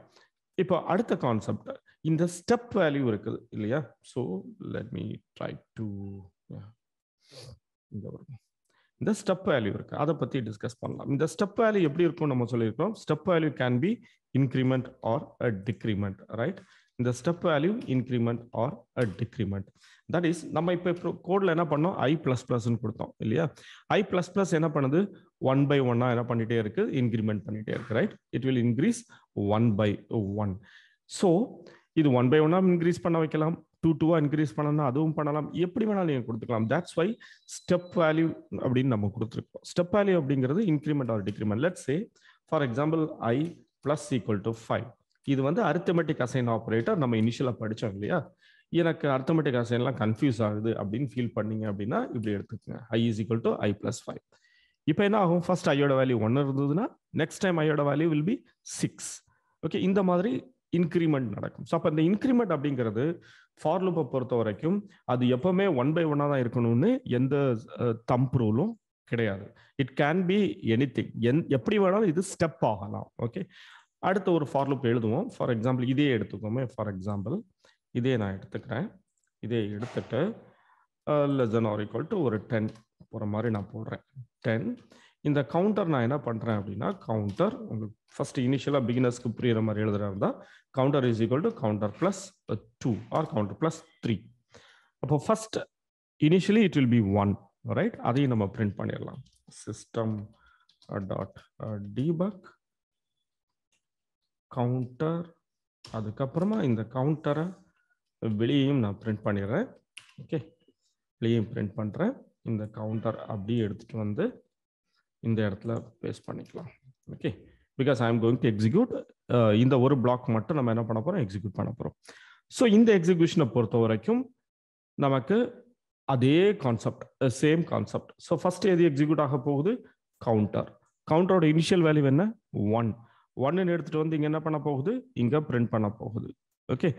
இப்போ அடுத்த கான்செப்ட், இந்த ஸ்டெப் வேல்யூ இருக்குது இல்லையா? So let me try to இந்த ஸ்டெப் வேல்யூ இருக்கு, அதை பத்தி டிஸ்கஸ் பண்ணலாம். இந்த ஸ்டெப் வேல்யூ எப்படி இருக்கும் நம்ம சொல்லியிருக்கோம். Step value can be increment or a decrement, right? இந்த step value increment or a decrement. That is நம்ம இப்போ கோட்ல என்ன பண்ணோம்? i++ கொடுத்தோம் இல்லையா? i++ என்ன பண்ணுது? 1 by 1 என்ன பண்ணிட்டே இருக்கு? இன்க்ரிமெண்ட் பண்ணிட்டே இருக்கு, right? It will increase 1 by 1. So இது 1 by 1 இன்க்ரீஸ் பண்ண வைக்கலாம், 2 இன்க்ரீஸ் பண்ணலாம், அதுவும் பண்ணலாம், எப்படி வேணாலும் நீங்க கொடுத்துக்கலாம். தட்ஸ் வை ஸ்டெப் வேல்யூ அப்படின்னு நம்ம கொடுத்துருக்கோம். ஸ்டெப் வேல்யூ அப்படிங்கிறது increment or decrement. Let's say for example i plus equal to 5. இது வந்து அரித்மெட்டிக் அசைன் ஆபரேட்டர் நம்ம இனிஷியலா படிச்சோம் இல்லையா? எனக்கு அரித்மெட்டிக் அசைன்லாம் கன்ஃபியூஸ் ஆகுது அப்படின்னு ஃபீல் பண்ணீங்க அப்படின்னா இப்படி எடுத்துக்கங்க. i is equal to i plus 5. இப்போ என்ன ஆகும்? ஃபர்ஸ்ட் ஐயோட வேல்யூ 1 இருந்ததுன்னா நெக்ஸ்ட் டைம் ஐயோட வேல்யூ வில் பி 6. ஓகே, இந்த மாதிரி இன்க்ரிமெண்ட் நடக்கும். ஸோ அப்போ இந்த இன்க்ரிமெண்ட் அப்படிங்கிறது ஃபார் லூப்பை பொறுத்த வரைக்கும் அது எப்பவுமே 1 by 1 தான் இருக்கணும்னு எந்த தம்ப் ரூலும் கிடையாது. இட் கேன் பி எனிதிங், எப்படி வேணாலும் இது ஸ்டெப் ஆகலாம். ஓகே, அடுத்த ஒரு ஃபார் லூப் எழுதுவோம். ஃபார் எக்ஸாம்பிள் இதே எடுத்துக்கோமே. ஃபார் எக்ஸாம்பிள் இதே நான் எடுத்துக்கிறேன். இதே எடுத்துட்டு less than or equal to ஒரு 10 போற மாதிரி நான் போடுறேன். 10 இந்த கவுண்டர் நான் என்ன பண்றேன் அப்படின்னா கவுண்டர் உங்களுக்கு ஃபர்ஸ்ட் இனிஷியலா பிகினர்ஸ்க்கு புரியுற மாதிரி எழுதுறதா counter is equal to counter plus 2 or counter plus 3. அப்போ first initially it will be 1, right? அதையும் நம்ம பிரிண்ட் பண்ணிடலாம். சிஸ்டம் டாட் டீபக் கவுண்டர், அதுக்கப்புறமா இந்த கவுண்டரை வெளியேயும் நான் பிரிண்ட் பண்ணிடுறேன். ஓகே, வெளியேயும் பிரிண்ட் பண்றேன். இந்த கவுண்டர் அப்படியே எடுத்துட்டு வந்து இந்த இடத்துல பேஸ்ட் பண்ணிக்கலாம். Okay, because I am going to execute. இந்த ஒரு பிளாக் மட்டும் நம்ம என்ன பண்ண போறோம்? எக்ஸிக்யூட் பண்ண போறோம். ஸோ இந்த எக்ஸிக்யூஷனை பொறுத்த வரைக்கும் நமக்கு அதே concept, same concept. So first எது எக்ஸிக்யூட் ஆக போகுது? கவுண்டர். கவுண்டரோட இனிஷியல் வேல்யூ என்ன? 1 எடுத்துட்டு வந்து இங்க என்ன பண்ண போகுது? இங்க பிரிண்ட் பண்ண போகுது. ஓகே,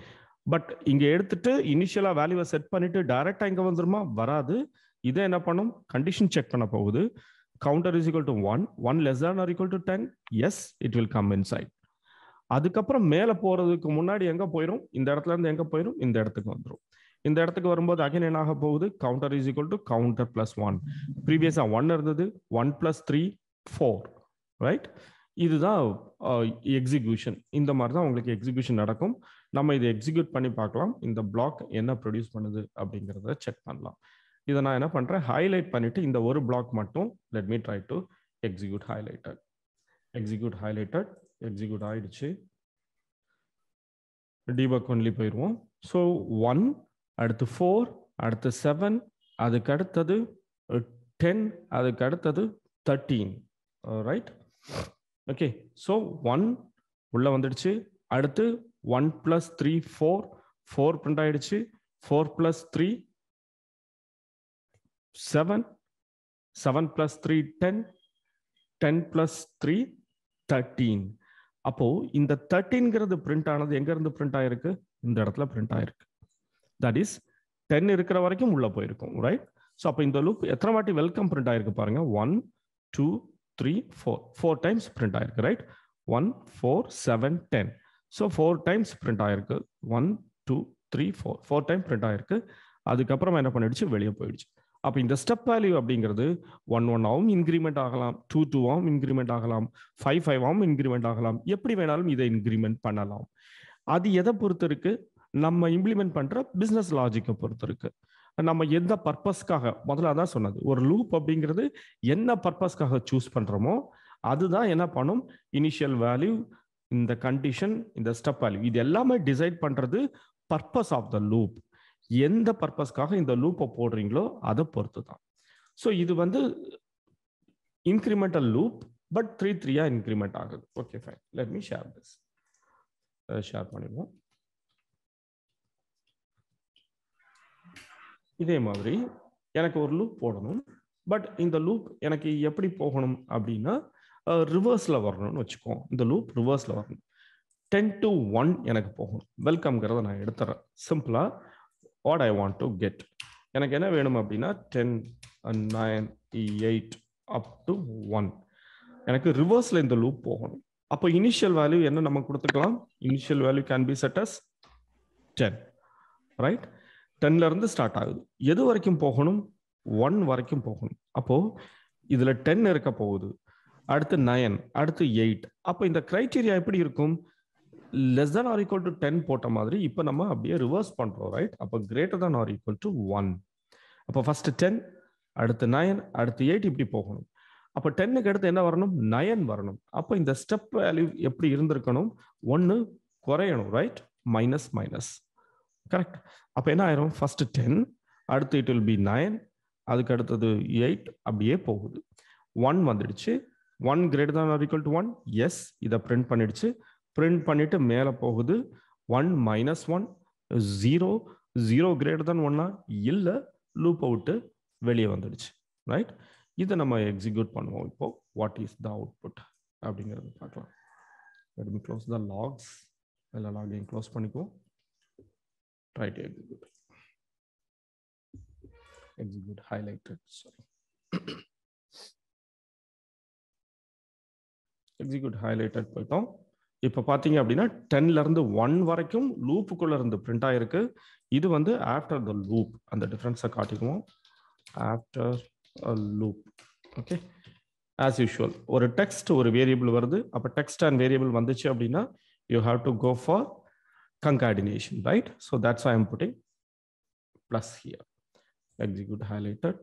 பட் இங்க எடுத்துட்டு இனிஷியலா வேல்யூவை செட் பண்ணிட்டு டைரக்டா இங்க வந்துருமா? வராது. இதை என்ன பண்ணும்? கண்டிஷன் செக் பண்ண போகுது. counter is equal to 1, 1 less than or equal to 10, yes, it will come inside. அதுக்கப்புறம் மேலே போகிறதுக்கு முன்னாடி எங்கே போயிடும், இந்த இடத்துல இருந்து எங்கே போயிடும், இந்த இடத்துக்கு வந்துடும். இந்த இடத்துக்கு வரும்போது அகைன் என்ன ஆக போகுது, counter is equal to counter plus 1. ப்ரீவியஸாக 1 இருந்தது, 1 + 3 4, ரைட்? இதுதான் எக்ஸிக்யூஷன். இந்த மாதிரி தான் உங்களுக்கு எக்ஸிக்யூஷன் நடக்கும். நம்ம இதை எக்ஸிக்யூட் பண்ணி பார்க்கலாம், இந்த பிளாக் என்ன ப்ரொடியூஸ் பண்ணுது அப்படிங்கிறத செக் பண்ணலாம். இதை நான் என்ன பண்ணுறேன், ஹைலைட் பண்ணிவிட்டு இந்த ஒரு பிளாக் மட்டும் let me try to execute highlighted. Execute highlighted, execute ஆயிடுச்சு. டீபக் ஒன்லி போயிடுவோம். ஸோ 1, அடுத்து 4, அடுத்து 7, அதுக்கு அடுத்தது 10, அதுக்கு அடுத்தது 13, ரைட்? ஓகே, ஸோ 1 உள்ள வந்துடுச்சு. அடுத்து 1 + 3 4, 4 பிரிண்ட் ஆயிடுச்சு. 4 + 3 7, 7 + 3 10, 10 + 3 13. அப்போ இந்த 13ங்கிறது பிரிண்ட் ஆனது எங்க இருந்து பிரிண்ட் ஆயிருக்கு, இந்த இடத்துல பிரிண்ட் ஆயிருக்கு. தட் இஸ் 10 இருக்கிற வரைக்கும் உள்ள போயிருக்கும், ரைட்? ஸோ அப்போ இந்த லூப் எத்தனை வாட்டி வெல்கம் பிரிண்ட் ஆயிருக்கு பாருங்க, 1 2 3 4, 4 டைம்ஸ் பிரிண்ட் ஆயிருக்கு, ரைட்? 1 4 7 10. ஸோ 4 டைம்ஸ் பிரிண்ட் ஆயிருக்கு. 1 2 3 4, 4 டைம் பிரிண்ட் ஆயிருக்கு. அதுக்கப்புறமா என்ன பண்ணிடுச்சு, வெளியே போயிடுச்சு. அப்போ இந்த ஸ்டெப் வேல்யூ அப்படிங்கிறது 1 1ஆவும் இன்க்ரிமெண்ட் ஆகலாம், 2 2ஆவும் இன்க்ரிமெண்ட் ஆகலாம், 5 5ஆவும் இன்க்ரிமெண்ட் ஆகலாம். எப்படி வேணாலும் இதை இன்க்ரிமெண்ட் பண்ணலாம். அது எதை பொறுத்து இருக்கு, நம்ம இம்ப்ளிமெண்ட் பண்ற பிசினஸ் லாஜிக்கை பொறுத்து இருக்கு. நம்ம எந்த பர்பஸ்க்காக, முதல்ல அதான் சொன்னது, ஒரு லூப் அப்படிங்கிறது என்ன பர்பஸ்க்காக சூஸ் பண்றோமோ அதுதான் என்ன பண்ணும், இனிஷியல் வேல்யூ, இந்த கண்டிஷன், இந்த ஸ்டெப் வேல்யூ, இது எல்லாமே டிசைட் பண்றது பர்பஸ் ஆஃப் த லூப். எந்த பர்பஸ்க்காக இந்த லூப்பை போடுறீங்களோ அதை பொறுத்து தான். ஸோ இது வந்து இன்க்ரிமெண்டல் லூப், பட் 3 3ஆ இன்க்ரிமெண்ட் ஆகுது. Okay fine, let me share this. Share பண்ணிடுவோம். இதே மாதிரி எனக்கு ஒரு லூப் போடணும், பட் இந்த லூப் எனக்கு எப்படி போகணும் அப்படின்னா ரிவர்ஸ்ல வரணும்னு வச்சுக்கோம். இந்த லூப் ரிவர்ஸ்ல வரணும். 10 to 1 எனக்கு போகணும். வெல்கம்ங்கிறத நான் எடுத்துறேன். சிம்பிளா what I want to get, எனக்கு என்ன வேணும் அப்படின்னா 10 9 8 up to 1 எனக்கு ரிவர்ஸ்ல இந்த லூப் போகணும். அப்போ இனிஷியல் வேல்யூ என்ன நம்ம கொடுத்துக்கலாம், initial value can be set as 10, right? 10ல இருந்து ஸ்டார்ட் ஆகுது. எது வரைக்கும் போகணும், 1 வரைக்கும் போகணும். அப்போ இதுல 10 இருக்க போகுது, அடுத்து 9, அடுத்து 8. அப்போ இந்த கிரைட்டீரியா எப்படி இருக்கும், less than or equal to 10 போட்ட மாதிரி இப்போ நம்ம அப்படியே ரிவர்ஸ் பண்றோம், ரைட்? அப்போ greater than or equal to 1. அப்போ ஃபர்ஸ்ட் 10, அடுத்து 9, அடுத்து 8 இப்படி போகணும். அப்போ 10க்கு அடுத்து என்ன வரணும், 9 வரணும். அப்போ இந்த ஸ்டெப் வேல்யூ எப்படி இருந்திருக்கணும், 1 குறையணும், ரைட்? Minus minus, correct? அப்போ என்ன ஆயிரும், ஃபர்ஸ்ட் 10, அடுத்து இட் வில் பி 9, அதுக்கு அடுத்தது 8, அப்படியே போகுது. 1 வந்துடுச்சு. 1 greater than or equal to 1, S, இதை பிரிண்ட் பண்ணிடுச்சு. பிரிண்ட் பண்ணிட்டு மேலே போகுது. 1 மைனஸ் 1 0, 0 greater than 1 இல்லை, லூப்பை விட்டு வெளியே வந்துடுச்சு, ரைட்? இதை நம்ம எக்ஸிக்யூட் பண்ணுவோம். இப்போ வாட் இஸ் த அவுட்புட் அப்படிங்கிறது பார்க்கலாம். let me close the logs, எல்லா லாகையும் க்ளோஸ் பண்ணிக்குவோம். try to execute highlighted, sorry. execute highlighted போயிட்டோம். இப்போ பார்த்தீங்க அப்படின்னா 10ல இருந்து 1 வரைக்கும் லூப்புக்குள்ள இருந்து பிரிண்ட் ஆயிருக்கு. இது வந்து ஆஃப்டர் த லூப், அந்த டிஃபரன்ஸை காட்டிக்குவோம். After a loop, okay. As usual ஒரு டெக்ஸ்ட் ஒரு வேரியபிள் வருது. அப்போ டெக்ஸ்ட் அண்ட் வேரியபிள் வந்துச்சு அப்படின்னா you have to go for concatenation, right? So that's why I'm putting plus here. Execute highlighted.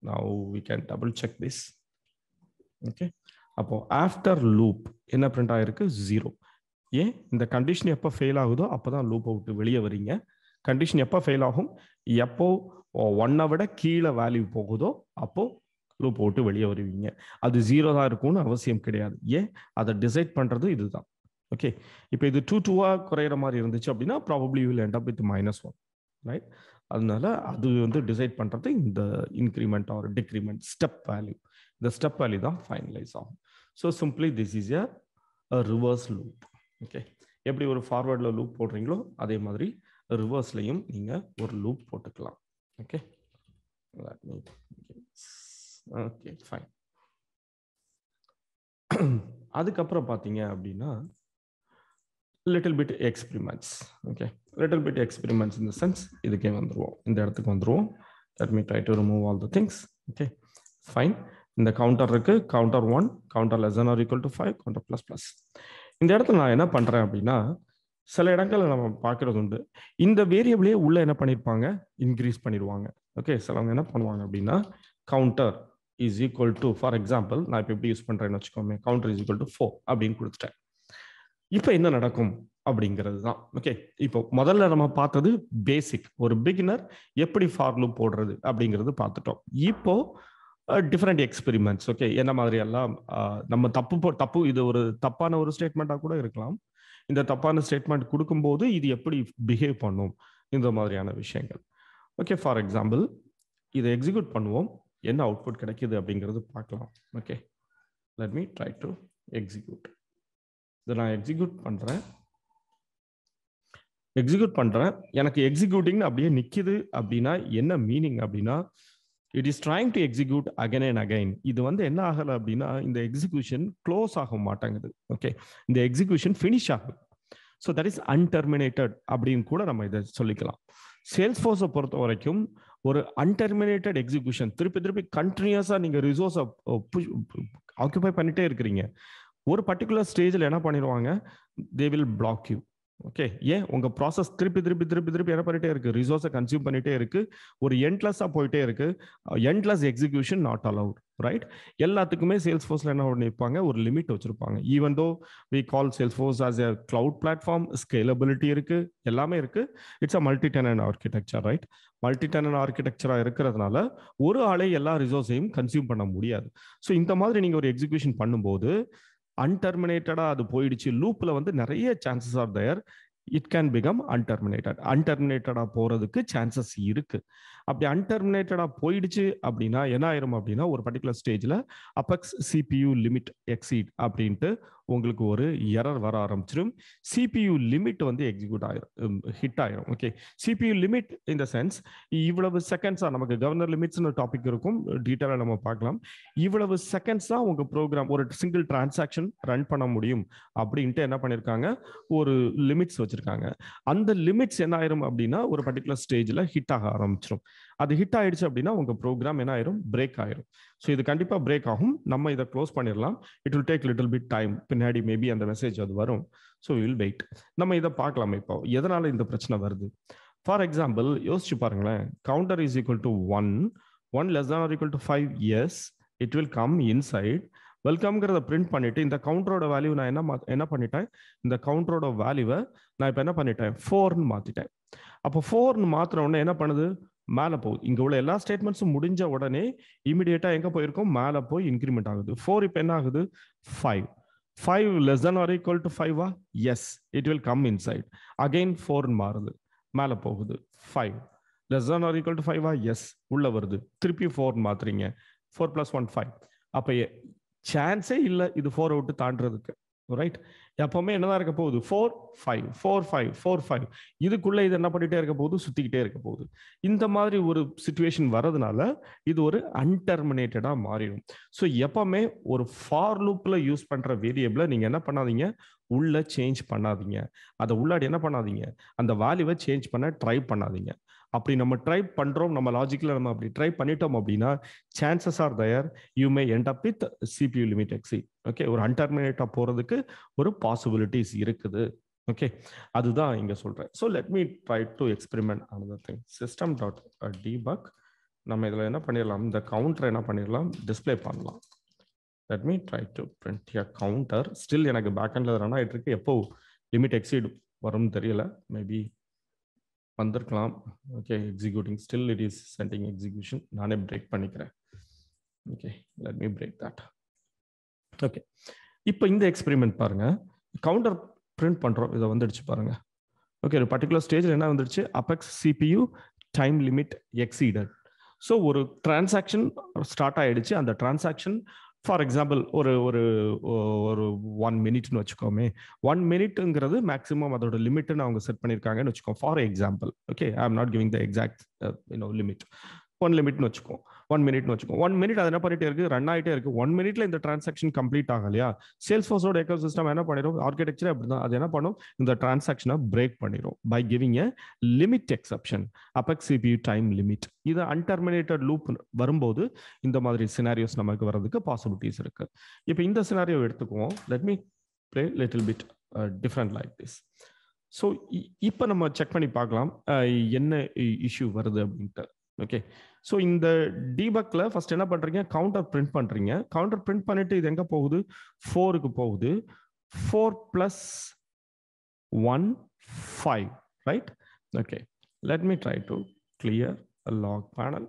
Now we can double check this. Okay. அப்போ ஆஃப்டர் லூப் என்ன பிரிண்ட் ஆயிருக்கு, 0. ஏன், இந்த கண்டிஷன் எப்போ ஃபெயில் ஆகுதோ அப்போதான் லூப்பை விட்டு வெளியே வரீங்க. கண்டிஷன் எப்போ ஃபெயில் ஆகும், எப்போ 1 விட கீழே வேல்யூ போகுதோ அப்போ லூப்பை விட்டு வெளியே வருவீங்க. அது 0 தான் இருக்கும்னு அவசியம் கிடையாது. ஏன், அதை டிசைட் பண்றது இதுதான். ஓகே, இப்போ இது 2 2ஆ குறையிற மாதிரி இருந்துச்சு அப்படின்னா probably you will end up with -1, right? அதனால அது வந்து டிசைட் பண்றது இந்த increment or decrement step value. இந்த ஸ்டெப் வேல்யூ தான் ஃபைனலைஸ் ஆகும். So simply this is a reverse loop. Okay, எப்படி ஒரு ஃபார்வர்ட்ல லூப் போடுறீங்களோ அதே மாதிரி ரிவர்ஸ்லையும் நீங்க ஒரு லூப் போட்டுக்கலாம். Okay, let me okay fine. அதுக்கப்புறம் பார்த்தீங்க அப்படின்னா little bit experiments. Okay, little bit experiments in the sense இதுக்கே வந்துருவோம், இந்த இடத்துக்கு வந்துருவோம். Let me try to remove all the things. Okay fine. இந்த கவுண்டர் இருக்கு, counter 1, counter less than or equal to 5, counter plus plus. இந்த இடத்துல நான் என்ன பண்றேன் அப்படின்னா, சில இடங்கள்ல நம்ம பார்க்கறது உண்டு, இந்த வேரியபிளே உள்ள என்ன பண்ணிருப்பாங்க, இன்க்ரீஸ் பண்ணிடுவாங்க. ஓகே, சிலவங்க என்ன பண்ணுவாங்க அப்படின்னா, counter is equal to, for example நான் இப்போ எப்படி யூஸ் பண்றேன்னு வச்சுக்கோமே, கவுண்டர் இஸ் ஈக்குவல் டு 4 அப்படின்னு கொடுத்துட்டேன். இப்போ என்ன நடக்கும் அப்படிங்கிறது தான். ஓகே, இப்போ முதல்ல நம்ம பார்த்தது பேசிக், ஒரு பிகினர் எப்படி ஃபார் லூப் போடுறது அப்படிங்கிறது பார்த்துட்டோம். இப்போ டிஃப்ரெண்ட் எக்ஸ்பெரிமெண்ட்ஸ். ஓகே, என்ன மாதிரி எல்லாம் நம்ம தப்பு இது ஒரு தப்பான ஒரு ஸ்டேட்மெண்ட்டாக கூட இருக்கலாம். இந்த தப்பான ஸ்டேட்மெண்ட் கொடுக்கும்போது இது எப்படி பிஹேவ் பண்ணும், இந்த மாதிரியான விஷயங்கள். ஓகே, ஃபார் எக்ஸாம்பிள் இதை எக்ஸிக்யூட் பண்ணுவோம், என்ன அவுட்புட் கிடைக்குது அப்படிங்கிறது பார்க்கலாம். Okay, let me try to execute. இதை நான் எக்ஸிக்யூட் பண்றேன். எனக்கு எக்ஸிக்யூட்டிங் அப்படியே நிக்குது அப்படின்னா என்ன மீனிங் அப்படின்னா, it is trying to execute again and again. இது வந்து என்ன ஆகலை அப்படின்னா, இந்த எக்ஸிக்யூஷன் க்ளோஸ் ஆக மாட்டேங்குது. ஓகே, இந்த எக்ஸிக்யூஷன் ஃபினிஷ் ஆகுது. ஸோ தட் இஸ் அன்டெர்மினேட்டட் அப்படின்னு கூட நம்ம இதை சொல்லிக்கலாம். சேல்ஸ்ஃபோர்ஸை பொறுத்த வரைக்கும் ஒரு அன்டெர்மினேட்டட் எக்ஸிக்யூஷன், திருப்பி கண்டினியூஸா நீங்க ரிசோர்ஸை ஆக்குபை பண்ணிட்டே இருக்கிறீங்க. ஒரு பர்டிகுலர் ஸ்டேஜில் என்ன பண்ணிடுவாங்க, they will black you. Okay, ஏன் உங்க ப்ராசஸ் திருப்பி என்ன பண்ணிட்டே இருக்கு, ரிசோர்ஸை கன்சியூம் பண்ணிட்டே இருக்கு, ஒரு எண்ட்லெஸ்ஸா போயிட்டே இருக்கு. Endless execution not allowed, right? எல்லாத்துக்குமே சேல்ஸ்ஃபோர்ஸ்ல என்ன பண்ணிருப்பாங்க, ஒரு லிமிட் வச்சிருப்பாங்க. Even though we call Salesforce as a cloud platform, scalability இருக்கு, எல்லாமே இருக்கு. It's a multi tenant architecture, right? Multi tenant ஆர்கிடெக்சரா இருக்கிறதுனால ஒரு ஆளே எல்லா ரிசோர்ஸையும் கன்சியூம் பண்ண முடியாது. ஸோ இந்த மாதிரி நீங்க ஒரு எக்ஸிக்யூஷன் பண்ணும்போது அன்டெர்மினேட்டடா அது போயிடுச்சு, லூப்ல வந்து நிறைய chances are there, it can become அன்டெர்மினேட்டடா போறதுக்கு சான்சஸ் இருக்கு. அப்படி அன்டெர்மினேட்டடா போயிடுச்சு அப்படின்னா என்ன ஆயிரும் அப்படின்னா, ஒரு பர்டிகுலர் ஸ்டேஜ்ல அபெக்ஸ் சிபியூ லிமிட் எக்ஸீட் அப்படின்ட்டு உங்களுக்கு ஒரு எரர் வர ஆரம்பிச்சிடும். சிபியூ லிமிட் வந்து எக்ஸிக்யூட் ஆயிரும், ஹிட் ஆயிரும். Okay, CPU limit in the sense இவ்வளவு செகண்ட்ஸா, நமக்கு கவர்னர் லிமிட்ஸ்னு டாபிக் இருக்கும், டீட்டெயிலாக நம்ம பார்க்கலாம். இவ்வளவு செகண்ட்ஸா உங்க ப்ரோக்ராம் ஒரு சிங்கிள் டிரான்சாக்ஷன் ரன் பண்ண முடியும் அப்படின்ட்டு என்ன பண்ணிருக்காங்க, ஒரு லிமிட்ஸ் வச்சிருக்காங்க. அந்த லிமிட்ஸ் என்ன ஆயிரும் அப்படின்னா, ஒரு பர்டிகுலர் ஸ்டேஜ்ல ஹிட் ஆக ஆரம்பிச்சிடும். அது ஹிட் ஆயிடுச்சு அப்படின்னா உங்க ப்ரோக்ராம் என்ன ஆயிரும், பிரேக் ஆயிரும். ஸோ இது கண்டிப்பா பிரேக் ஆகும். நம்ம இதை க்ளோஸ் பண்ணிடலாம். It will take little bit time. பின்னாடி மேபி அந்த மெசேஜ் அது வரும். So will wait. நம்ம இதை பார்க்கலாம். இப்போ எதனால இந்த பிரச்சனை வருது, ஃபார் எக்ஸாம்பிள் யோசிச்சு பாருங்களேன். Counter is equal to 1 less than or equal to 5, yes it will come inside. வெல்கம்ங்கிறத பிரிண்ட் பண்ணிட்டு இந்த கவுண்டரோட வேல்யூ நான் என்ன பண்ணிட்டேன், இந்த கவுண்டரோட வேல்யூவை நான் இப்போ என்ன பண்ணிட்டேன், 4ன்னு மாத்திட்டேன். அப்போ 4ன்னு மாத்திர உடனே என்ன பண்ணுது, மேலே போகுது. இங்க உள்ள எல்லா ஸ்டேட்மெண்ட்ஸும் முடிஞ்ச உடனே இமிடியேட்டா எங்க போயிருக்கோம், மேலே போய் இன்க்ரிமெண்ட் ஆகுது. 4 இப்போ என்ன ஆகுது, 5 less than or equal to 5, yes it will come inside. Again 4 மாறுது, மேலே போகுது. 5 less than or equal to 5, yes உள்ள வருது. திருப்பி 4 மாத்துறீங்க, 4 + 1 5. அப்ப சான்ஸே இல்லை இது 4 விட்டு தாண்டறதுக்கு, ரைட்? எப்பவுமே என்னதான் இருக்க போகுது, 4 5 4 5 4 5. இதுக்குள்ள இது என்ன பண்ணிட்டே இருக்க போகுது, சுத்திக்கிட்டே இருக்க போகுது. இந்த மாதிரி ஒரு சிச்சுவேஷன் வரதுனால இது ஒரு அன்டெர்மினேட்டடா மாறிடும். ஸோ எப்பவுமே ஒரு ஃபார் லூப்ல யூஸ் பண்ற வேரியபிளை நீங்க என்ன பண்ணாதீங்க, உள்ள சேஞ்ச் பண்ணாதீங்க. அதை உள்ளாடி என்ன பண்ணாதீங்க, அந்த வேல்யூவை சேஞ்ச் பண்ண ட்ரை பண்ணாதீங்க. அப்படி நம்ம ட்ரை பண்றோம், நம்ம லாஜிக்ல நம்ம அப்படி ட்ரை பண்ணிட்டோம் அப்படின்னா chances are their you may end up with CPU limit exceed. Okay, ஒரு அன்டெர்மினேட்டா போறதுக்கு ஒரு பாசிபிலிட்டிஸ் இருக்குது. ஓகே, அதுதான் இங்க சொல்றேன். So let me try to experiment another thing. System dot debug. நம்ம இதுல என்ன பண்ணிடலாம், இந்த கவுண்டரை என்ன பண்ணிடலாம், டிஸ்பிளே பண்ணலாம். Let me try to print a counter. Still எனக்கு பேக்எண்ட்ல ரன் ஆயிட்டு இருக்கு. எப்போ லிமிட் எக்ஸீட் வரும்னு தெரியல, மேபி வந்திருக்கலாம். Okay, executing, still it is sending execution. நானே பிரேக் பண்ணிக்கிறேன். Okay, let me break that. Okay, இப்போ இந்த எக்ஸ்பெரிமெண்ட் பாருங்க. கவுண்டர் பிரிண்ட் பண்றோம், இதை வந்துடுச்சு பாருங்க. ஓகே, ஒரு பர்டிகுலர் ஸ்டேஜில் என்ன வந்துடுச்சு, apex CPU time limit exceeded. So ஒரு டிரான்சாக்ஷன் ஸ்டார்ட் ஆயிடுச்சு. அந்த டிரான்சாக்ஷன் ஃபார் எக்ஸாம்பிள் ஒரு ஒரு ஒரு 1 மினிட்னு வச்சுக்கோமே. 1 மினிட்ங்கிறது மேக்ஸிமம் அதோட லிமிட்னு அவங்க செட் பண்ணியிருக்காங்கன்னு வச்சுக்கோங்க for example. Okay, I am not giving the exact limit. 1 லிமிட்னு வச்சுக்கோ, 1 மினிட்னு வச்சுக்கோ. 1 மினிட் அது என்ன பண்ணிட்டே இருக்கு, ரன் ஆகிட்டே இருக்கு. 1 மினிட்ல இந்த டிரான்சாக்ஷன் கம்ப்ளீட் ஆகலையா, சேல்ஸ்ஃபோர்ஸோட எக்கோசிஸ்டம் என்ன பண்ணிடும், ஆர்கிடெக்சர் அப்படிதான், அது என்ன பண்ணும், இந்த டிரான்சாக்ஷனை பிரேக் பண்ணிடும் by giving a limit exception, Apex CPU time limit. இது அன்டர்மினேட்டட் லூப் வரும்போது இந்த மாதிரி சினாரியோஸ் நமக்கு வரதுக்கு பாசிபிலிட்டிஸ் இருக்கு. இப்போ இந்த சினாரியோ எடுத்துக்குவோம். Let me play little bit different like this. So இப்போ நம்ம செக் பண்ணி பார்க்கலாம் என்ன இஷ்யூ வருது அப்படின்ட்டு. ஓகே, ஸோ இந்த டீபக்கில் ஃபர்ஸ்ட் என்ன பண்ணுறீங்க, கவுண்டர் பிரிண்ட் பண்ணுறீங்க. கவுண்டர் பிரிண்ட் பண்ணிட்டு இது எங்கே போகுது, 4க்கு போகுது. 4 + 1 5, right? Okay, let me try to clear a log panel.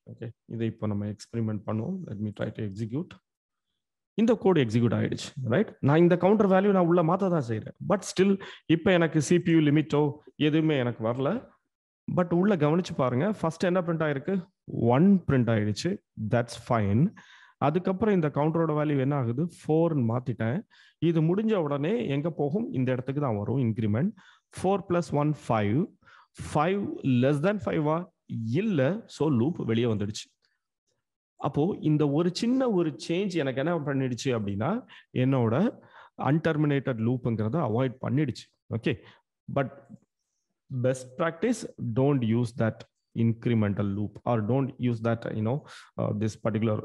Okay, இதை இப்போ நம்ம எக்ஸ்பெரிமெண்ட் பண்ணுவோம். Let me try to execute. இந்த கோடு எக்ஸிக்யூட் ஆயிடுச்சு, ரைட்? நான் இந்த கவுண்டர் வேல்யூ நான் உள்ள மாற்ற தான் செய்கிறேன். பட் ஸ்டில் இப்போ எனக்கு CPU லிமிட்டோ எதுவுமே எனக்கு வரல. பட் உள்ள கவனிச்சு பாருங்க, ஃபர்ஸ்ட் என்ன பிரிண்ட் ஆயிருக்கு, 1 பிரிண்ட் ஆயிடுச்சு. That's fine. அதுக்கப்புறம் இந்த கவுண்டரோட வேல்யூ என்ன ஆகுது, 4ன்னு மாத்திட்டேன். இது முடிஞ்ச உடனே எங்க போகும், இந்த இடத்துக்கு தான் வரும் இன்க்ரிமெண்ட். 4 + 1 5. 5 <5 இல்ல. ஸோ லூப் வெளியே வந்துடுச்சு. அப்போ இந்த ஒரு சின்ன ஒரு சேஞ்ச் எனக்கு என்ன பண்ணிடுச்சு அப்படின்னா, என்னோட அன்டர்மினேட்டட் லூப்புங்கிறத அவாய்ட் பண்ணிடுச்சு. Okay, but best practice, don't use that incremental loop or don't use that this particular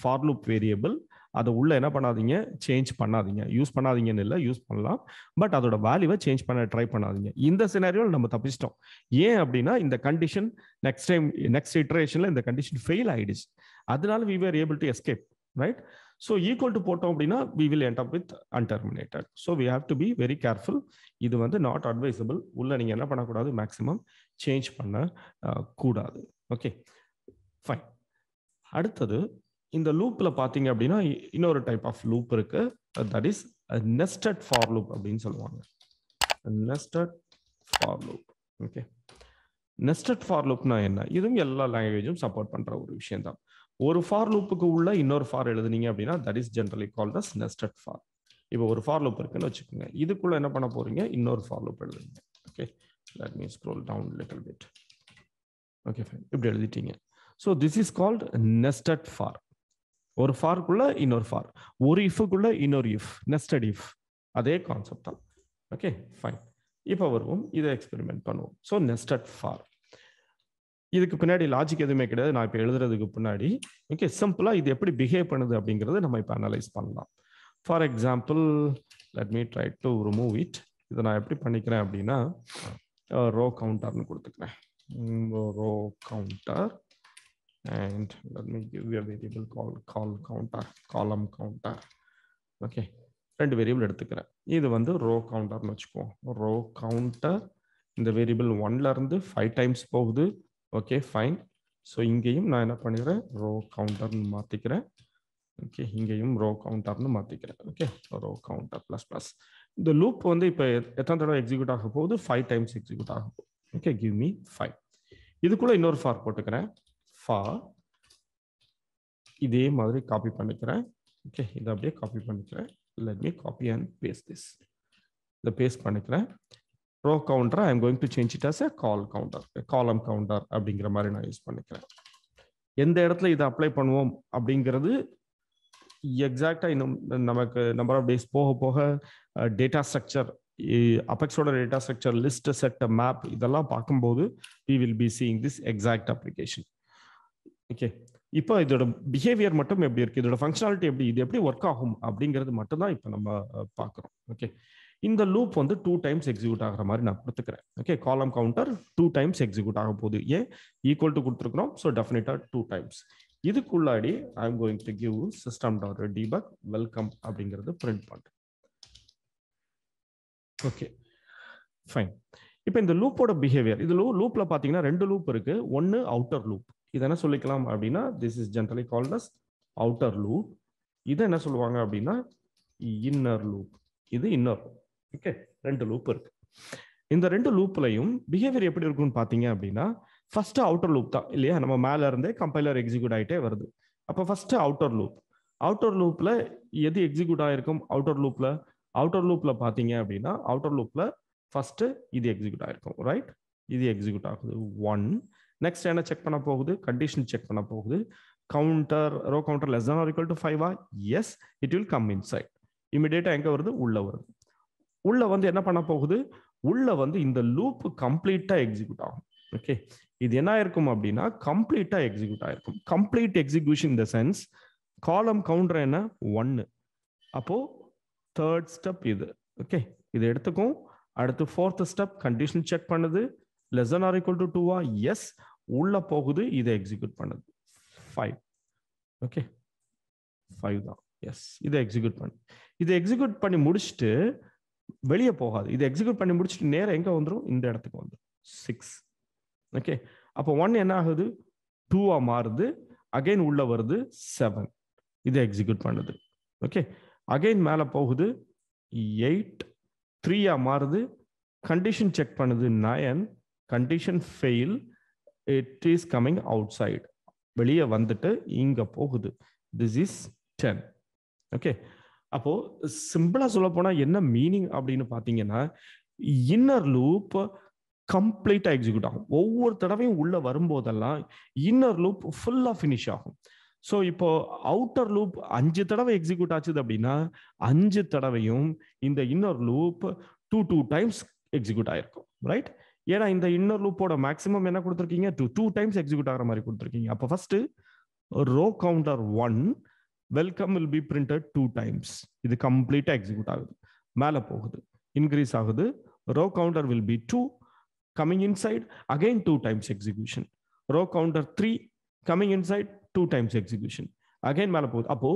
for loop variable. அதை உள்ள என்ன பண்ணாதீங்க, சேஞ்ச் பண்ணாதீங்க. யூஸ் பண்ணாதீங்கன்னு இல்லை, யூஸ் பண்ணலாம். பட் அதோட வேல்யூவை சேஞ்ச் பண்ண ட்ரை பண்ணாதீங்க. இந்த சினாரியோவில் நம்ம தப்பிச்சிட்டோம். ஏன் அப்படின்னா இந்த கண்டிஷன் நெக்ஸ்ட் இட்டரேஷன்ல இந்த கண்டிஷன் ஃபெயில் ஆயிடுச்சு. அதனால we were able to escape, right? So equal to போட்டோம் அப்படின்னா we will end up with unterminated. So we have to be very careful. இது வந்து not advisable. உள்ள நீங்க என்ன பண்ணக்கூடாது, மேக்ஸிமம் சேஞ்ச் பண்ண கூடாது. Okay, fine. அடுத்தது இந்த லூப்ல பாத்தீங்க அப்படின்னா இன்னொரு டைப் ஆஃப் லூப் இருக்கு. That is nested for loop அப்படின்னு சொல்லுவாங்க. nested for loop. Okay, nested for loopனா என்ன, இதுவும் எல்லா லாங்குவேஜும் சப்போர்ட் பண்ற ஒரு விஷயம் தான். ஒரு ஃபார் லூப்புக்கு உள்ள இன்னொரு ஃபார் எழுதுனீங்க அப்படின்னா that is generally called as nested for. இப்போ ஒரு ஃபார் லூப் இருக்குன்னு வச்சுக்கோங்க, இதுக்குள்ள என்ன பண்ண போறீங்க, இன்னொரு ஃபார் லூப் எழுதுங்க. Okay, let me scroll down a little bit. Okay, fine. இப்படி எழுதிட்டீங்க. So this is called nested for. ஒரு ஃபார்க்குள்ள இன்னொரு ஃபார், ஒரு இஃப்க்குள்ள இன்னொரு இஃப், நெஸ்டட் இஃப். அதே கான்செப்ட் தான். Okay, fine. இப்போ வருவோம், இதை எக்ஸ்பெரிமெண்ட் பண்ணுவோம். ஸோ nested for, இதுக்கு பின்னாடி லாஜிக் எதுவுமே கிடையாது. நான் இப்போ எழுதுறதுக்கு பின்னாடி ஓகே, சிம்பிளா இது எப்படி பிஹேவ் பண்ணுது அப்படிங்கறத நம்ம இப்போ அனலைஸ் பண்ணலாம். For example, let me try to remove it. இதை நான் எப்படி பண்ணிக்கிறேன் அப்படின்னா, ரோ கவுண்டர்னு கொடுத்துக்கிறேன். Row counter and let me give you a variable called column counter. Okay, ரெண்டு வேரியபிள் எடுத்துக்கிறேன். இது வந்து ரோ கவுண்டர்னு வச்சுக்குவோம். ரோ கவுண்டர் இந்த வேரியபிள் 1ல இருந்து 5 டைம்ஸ் போகுது. Okay, fine. ஸோ இங்கேயும் நான் என்ன பண்ணிக்கிறேன், ரோ கவுண்டர்னு மாத்திக்கிறேன். ஓகே, இங்கேயும் ரோ கவுண்டர்னு மாத்திக்கிறேன். ஓகே, ரோ கவுண்டர் ப்ளஸ் ப்ளஸ். இந்த லூப் வந்து இப்போ எத்தனை தடவை எக்ஸிக்யூட் ஆக போகுது, 5 டைம்ஸ் எக்ஸிக்யூட் ஆக போகுது. Okay, give me 5. இதுக்குள்ள இன்னொரு ஃபார் போட்டுக்கிறேன். ஃபார் இதே மாதிரி காப்பி பண்ணிக்கிறேன். ஓகே, இதை அப்படியே காப்பி பண்ணிக்கிறேன். Let me copy and paste this. இதை பேஸ்ட் பண்ணிக்கிறேன். Row counter I am going to change it as a column counter அப்படிங்கிற மாதிரி நான் யூஸ் பண்ணிக்கிறேன். எந்த இடத்துல இதை அப்ளை பண்ணுவோம் அப்படிங்கிறது எக்ஸாக்டா இன்னும் நமக்கு நம்பர் ஆஃப் டேஸ் போக போக டேட்டா ஸ்ட்ரக்சர், அபெக்ஸோட data structure, list, set, map இதெல்லாம் பார்க்கும்போது we will be seeing this exact application. ஓகே, இப்போ இதோட பிஹேவியர் மட்டும் எப்படி இருக்கு, இதோட ஃபங்க்ஷனாலிட்டி எப்படி, இது எப்படி ஒர்க் ஆகும் அப்படிங்கிறது மட்டும் தான் இப்போ நம்ம பார்க்குறோம். ஓகே, இந்த லூப் வந்து 2 டைம்ஸ் எக்ஸிக்யூட் ஆகிற மாதிரி நான் கொடுத்துக்கிறேன். ஓகே, காலம் கவுண்டர் 2 டைம்ஸ் எக்ஸிக்யூட் ஆக போகுது. ஏன், ஈக்குவல் டு கொடுத்துருக்கிறோம். ஸோ டெஃபினட்டா 2 டைம்ஸ். இதுக்குள்ளாடி I am going to give system.debug welcome அப்படிங்கிறது பிரிண்ட் பண்ணுறேன். Okay, fine. இப்போ இந்த லூப்போட பிஹேவியர், இது லூப்ல பாத்தீங்கன்னா 2 லூப் இருக்கு. ஒன்னு அவுட்டர் லூப், இதை என்ன சொல்லிக்கலாம் அப்படின்னா this is generally called as outer loop. இதை என்ன சொல்லுவாங்க அப்படின்னா இன்னர் லூப். இது இன்னர் லூப். ஓகே, 2 லூப் இருக்கு. இந்த 2 லூப்லையும் பிஹேவியர் எப்படி இருக்கும்னு பாத்தீங்க அப்படின்னா, ஃபர்ஸ்ட் அவுட்டர் லூப் தான் இல்லையா, நம்ம மேல இருந்தே கம்பைலர் எக்ஸிக்யூட் ஆகிட்டே வருது. அப்போ ஃபர்ஸ்ட் அவுட்டர் லூப், அவுட்டர் லூப்ல எது எக்ஸிக்யூட் ஆயிருக்கும், அவுட்டர் லூப்ல பாத்தீங்க அப்படின்னா அவுட்டர் லூப்ல ஃபர்ஸ்ட் இது எக்ஸிக்யூட் ஆயிருக்கும். ரைட், இது எக்ஸிக்யூட் ஆகுது 1. நெக்ஸ்ட் என்ன செக் பண்ண போகுது? கண்டிஷன் செக் பண்ண போகுது. Counter row counter less than or equal to 5 yes, it will come inside. இமிடியேட்டா எங்க வருது? உள்ள வருது. உள்ள வந்து என்ன பண்ண போகுது? உள்ள வந்து இந்த லூப் கம்ப்ளீட்டா எக்ஸிக்யூட் ஆகும். ஓகே, இது என்ன இருக்கும் அப்படின்னா கம்ப்ளீட்டா எக்ஸிக்யூட் ஆயிருக்கும். கம்ப்ளீட் எக்ஸிக்யூஷன் இந்த சென்ஸ் காலம் கவுண்டர் என்ன 1. அப்போ தேர்ட் ஸ்டெப் இது. ஓகே, இது எடுத்துக்கும். அடுத்து ஃபோர்த் ஸ்டெப் கண்டிஷன் செக் பண்ணுது. Less than or equal to 2 yes, உள்ள போகுது. இதை எக்ஸிக்யூட் பண்ணுது 5. ஓகே, 5 தான். எஸ், இதை எக்ஸிக்யூட் பண்ணு. இதை எக்ஸிக்யூட் பண்ணி முடிச்சுட்டு வெளியே போகாது. இதை எக்ஸிக்யூட் பண்ணி முடிச்சுட்டு நேரம் எங்க வந்துடும்? இந்த இடத்துக்கு வந்துடும் 6. ஓகே, அப்போ 1 என்ன ஆகுது? 2 மாறுது. அகைன் உள்ள வருது 7. இதை எக்ஸிக்யூட் பண்ணுது. ஓகே, அகைன் மேல போகுது 8. 3 மாறுது. கண்டிஷன் செக் பண்ணுது 9. Condition fail. It is coming out side. வெளியே வந்துட்டு இங்க போகுது. This is 10. ஓகே, அப்போ சிம்பிளா சொல்ல போனா என்ன மீனிங் அப்படின்னு பாத்தீங்கன்னா இன்னர் லூப் கம்ப்ளீட்டா எக்ஸிக்யூட் ஆகும். ஒவ்வொரு தடவையும் உள்ள வரும்போதெல்லாம் இன்னர் லூப் ஃபுல்லா ஃபினிஷ் ஆகும். ஸோ இப்போ அவுட்டர் லூப் 5 தடவை எக்ஸிக்யூட் ஆச்சுது அப்படின்னா 5 தடவையும் இந்த இன்னர் லூப் 2 டைம்ஸ் எக்ஸிக்யூட் ஆயிருக்கும். ரைட்? ஏன்னா இந்த இன்னர் லூப்போட மேக்ஸிமம் என்ன கொடுத்துருக்கீங்க? 2 டைம்ஸ் எக்ஸிக்யூட் ஆகிற மாதிரி கொடுத்துருக்கீங்க. அப்போ first row counter 1 welcome will be printed 2 times. இது கம்ப்ளீட்டா எக்ஸிக்யூட் ஆகுது. மேலே போகுது, இன்க்ரீஸ் ஆகுது. Row counter will be 2 coming inside, again 2 times execution. Row counter 3 coming inside, 2 times execution. Again மேல போகுது. அப்போ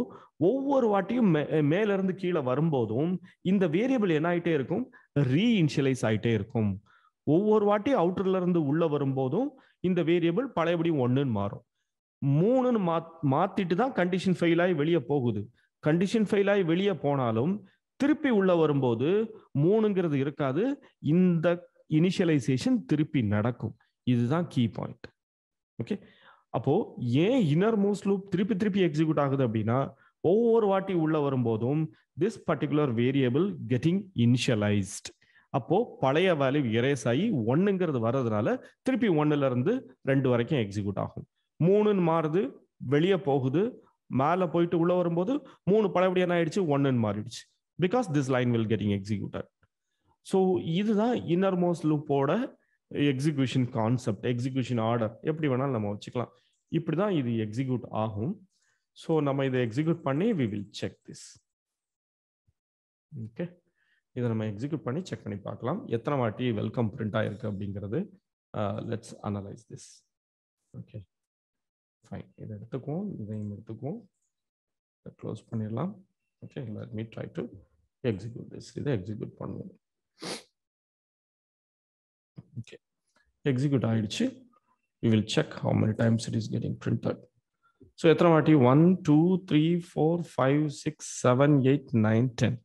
ஒவ்வொரு வாட்டியும் மேல இருந்து கீழே வரும்போதும் இந்த வேரியபிள் என்ன ஆயிட்டே இருக்கும்? ரீஇனிஷியலைஸ் ஆயிட்டே இருக்கும். ஒவ்வொரு வாட்டி அவுட்டர்ல இருந்து உள்ள வரும்போதும் இந்த வேரியபிள் பழையபடி 1ன்னு மாறும். 3ன்னு மாத்திட்டு தான் கண்டிஷன் ஃபெயில் ஆகி வெளியே போகுது. கண்டிஷன் ஃபெயில் ஆகி வெளியே போனாலும் திருப்பி உள்ள வரும்போது 3ங்கிறது இருக்காது. இந்த இனிஷியலைசேஷன் திருப்பி நடக்கும். இதுதான் கீ பாயிண்ட். ஓகே, அப்போ ஏன் இன்னர் மோஸ்ட் லூப் திருப்பி எக்ஸிக்யூட் ஆகுது அப்படின்னா ஒவ்வொரு வாட்டி உள்ள வரும்போதும் this particular variable getting initialised. அப்போ பழைய வேல்யூ எரேஸ் ஆகி 1ங்கிறது வர்றதுனால திருப்பி 1ல இருந்து 2 வரைக்கும் எக்ஸிக்யூட் ஆகும். 3ன்னு மாறுது, வெளியே போகுது. மேலே போயிட்டு உள்ள வரும்போது 3 பழையபடி என்ன ஆயிடுச்சு? 1ன்னு மாறிடுச்சு. Because this line will getting executed. So இதுதான் இன்னர் மோஸ்ட் லூப்போட எக்ஸிக்யூஷன் கான்செப்ட், எக்ஸிக்யூஷன் ஆர்டர். எப்படி வேணாலும் நம்ம வச்சுக்கலாம். இப்படி தான் இது எக்ஸிக்யூட் ஆகும். ஸோ நம்ம இதை எக்ஸிக்யூட் பண்ணி we will check this. Okay, இதை நம்ம எக்ஸிக்யூட் பண்ணி செக் பண்ணி பார்க்கலாம் எத்தனை வாட்டி வெல்கம் பிரிண்ட் ஆயிருக்கு அப்படிங்கிறது. Let's analyse this. Okay, fine. இதை எடுத்துக்குவோம், இதையும் எடுத்துக்குவோம், க்ளோஸ் பண்ணிடலாம். Okay, let me try to execute this. இதை எக்ஸிக்யூட் பண்ணுவோம். Okay, execute ஆயிடுச்சு. We will check how many times it is getting printed. So எத்தனை வாட்டி? 1 2 3 4 5 6 7 8 9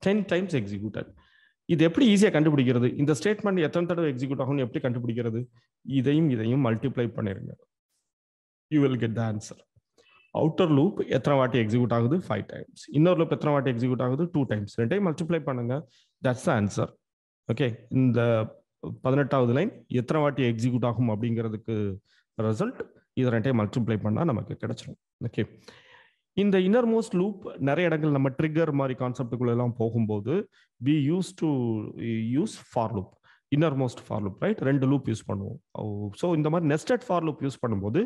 10 times executed. இது எப்படி ஈஸியா கண்டுபிடிக்கிறது? இந்த ஸ்டேட்மெண்ட் எத்தனை தடவை எக்ஸிக்யூட் ஆகும்னு எப்படி கண்டுபிடிக்கிறது? இதையும் மல்டிப்ளை பண்ணிருங்க. You will get the answer. Outer loop எத்தனை வாட்டி எக்ஸிக்யூட் ஆகுது? 5 times. இன்னொரு லூப் எத்தனை வாட்டி எக்ஸிக்யூட் ஆகுது? 2 times. ரெண்டையும் மல்டிப்ளை பண்ணுங்க. That's the answer. ஓகே, இந்த 18வது லைன் எத்தனை வாட்டி எக்ஸிக்யூட் ஆகும் அப்படிங்கிறதுக்கு ரிசல்ட் இதை ரெண்டையும் மல்டிப்ளை பண்ணால் நமக்கு கிடைச்சிடும். ஓகே, இந்த இன்னர் மோஸ்ட் லூப் நிறைய இடங்கள் நம்ம ட்ரிகர் மாதிரி கான்செப்டுக்குள்ள எல்லாம் போகும்போது we used to use for loop, inner most for loop. Right? 2 loop use பண்ணுவோம். ஸோ இந்த மாதிரி நெஸ்டட் ஃபார் லூப் யூஸ் பண்ணும்போது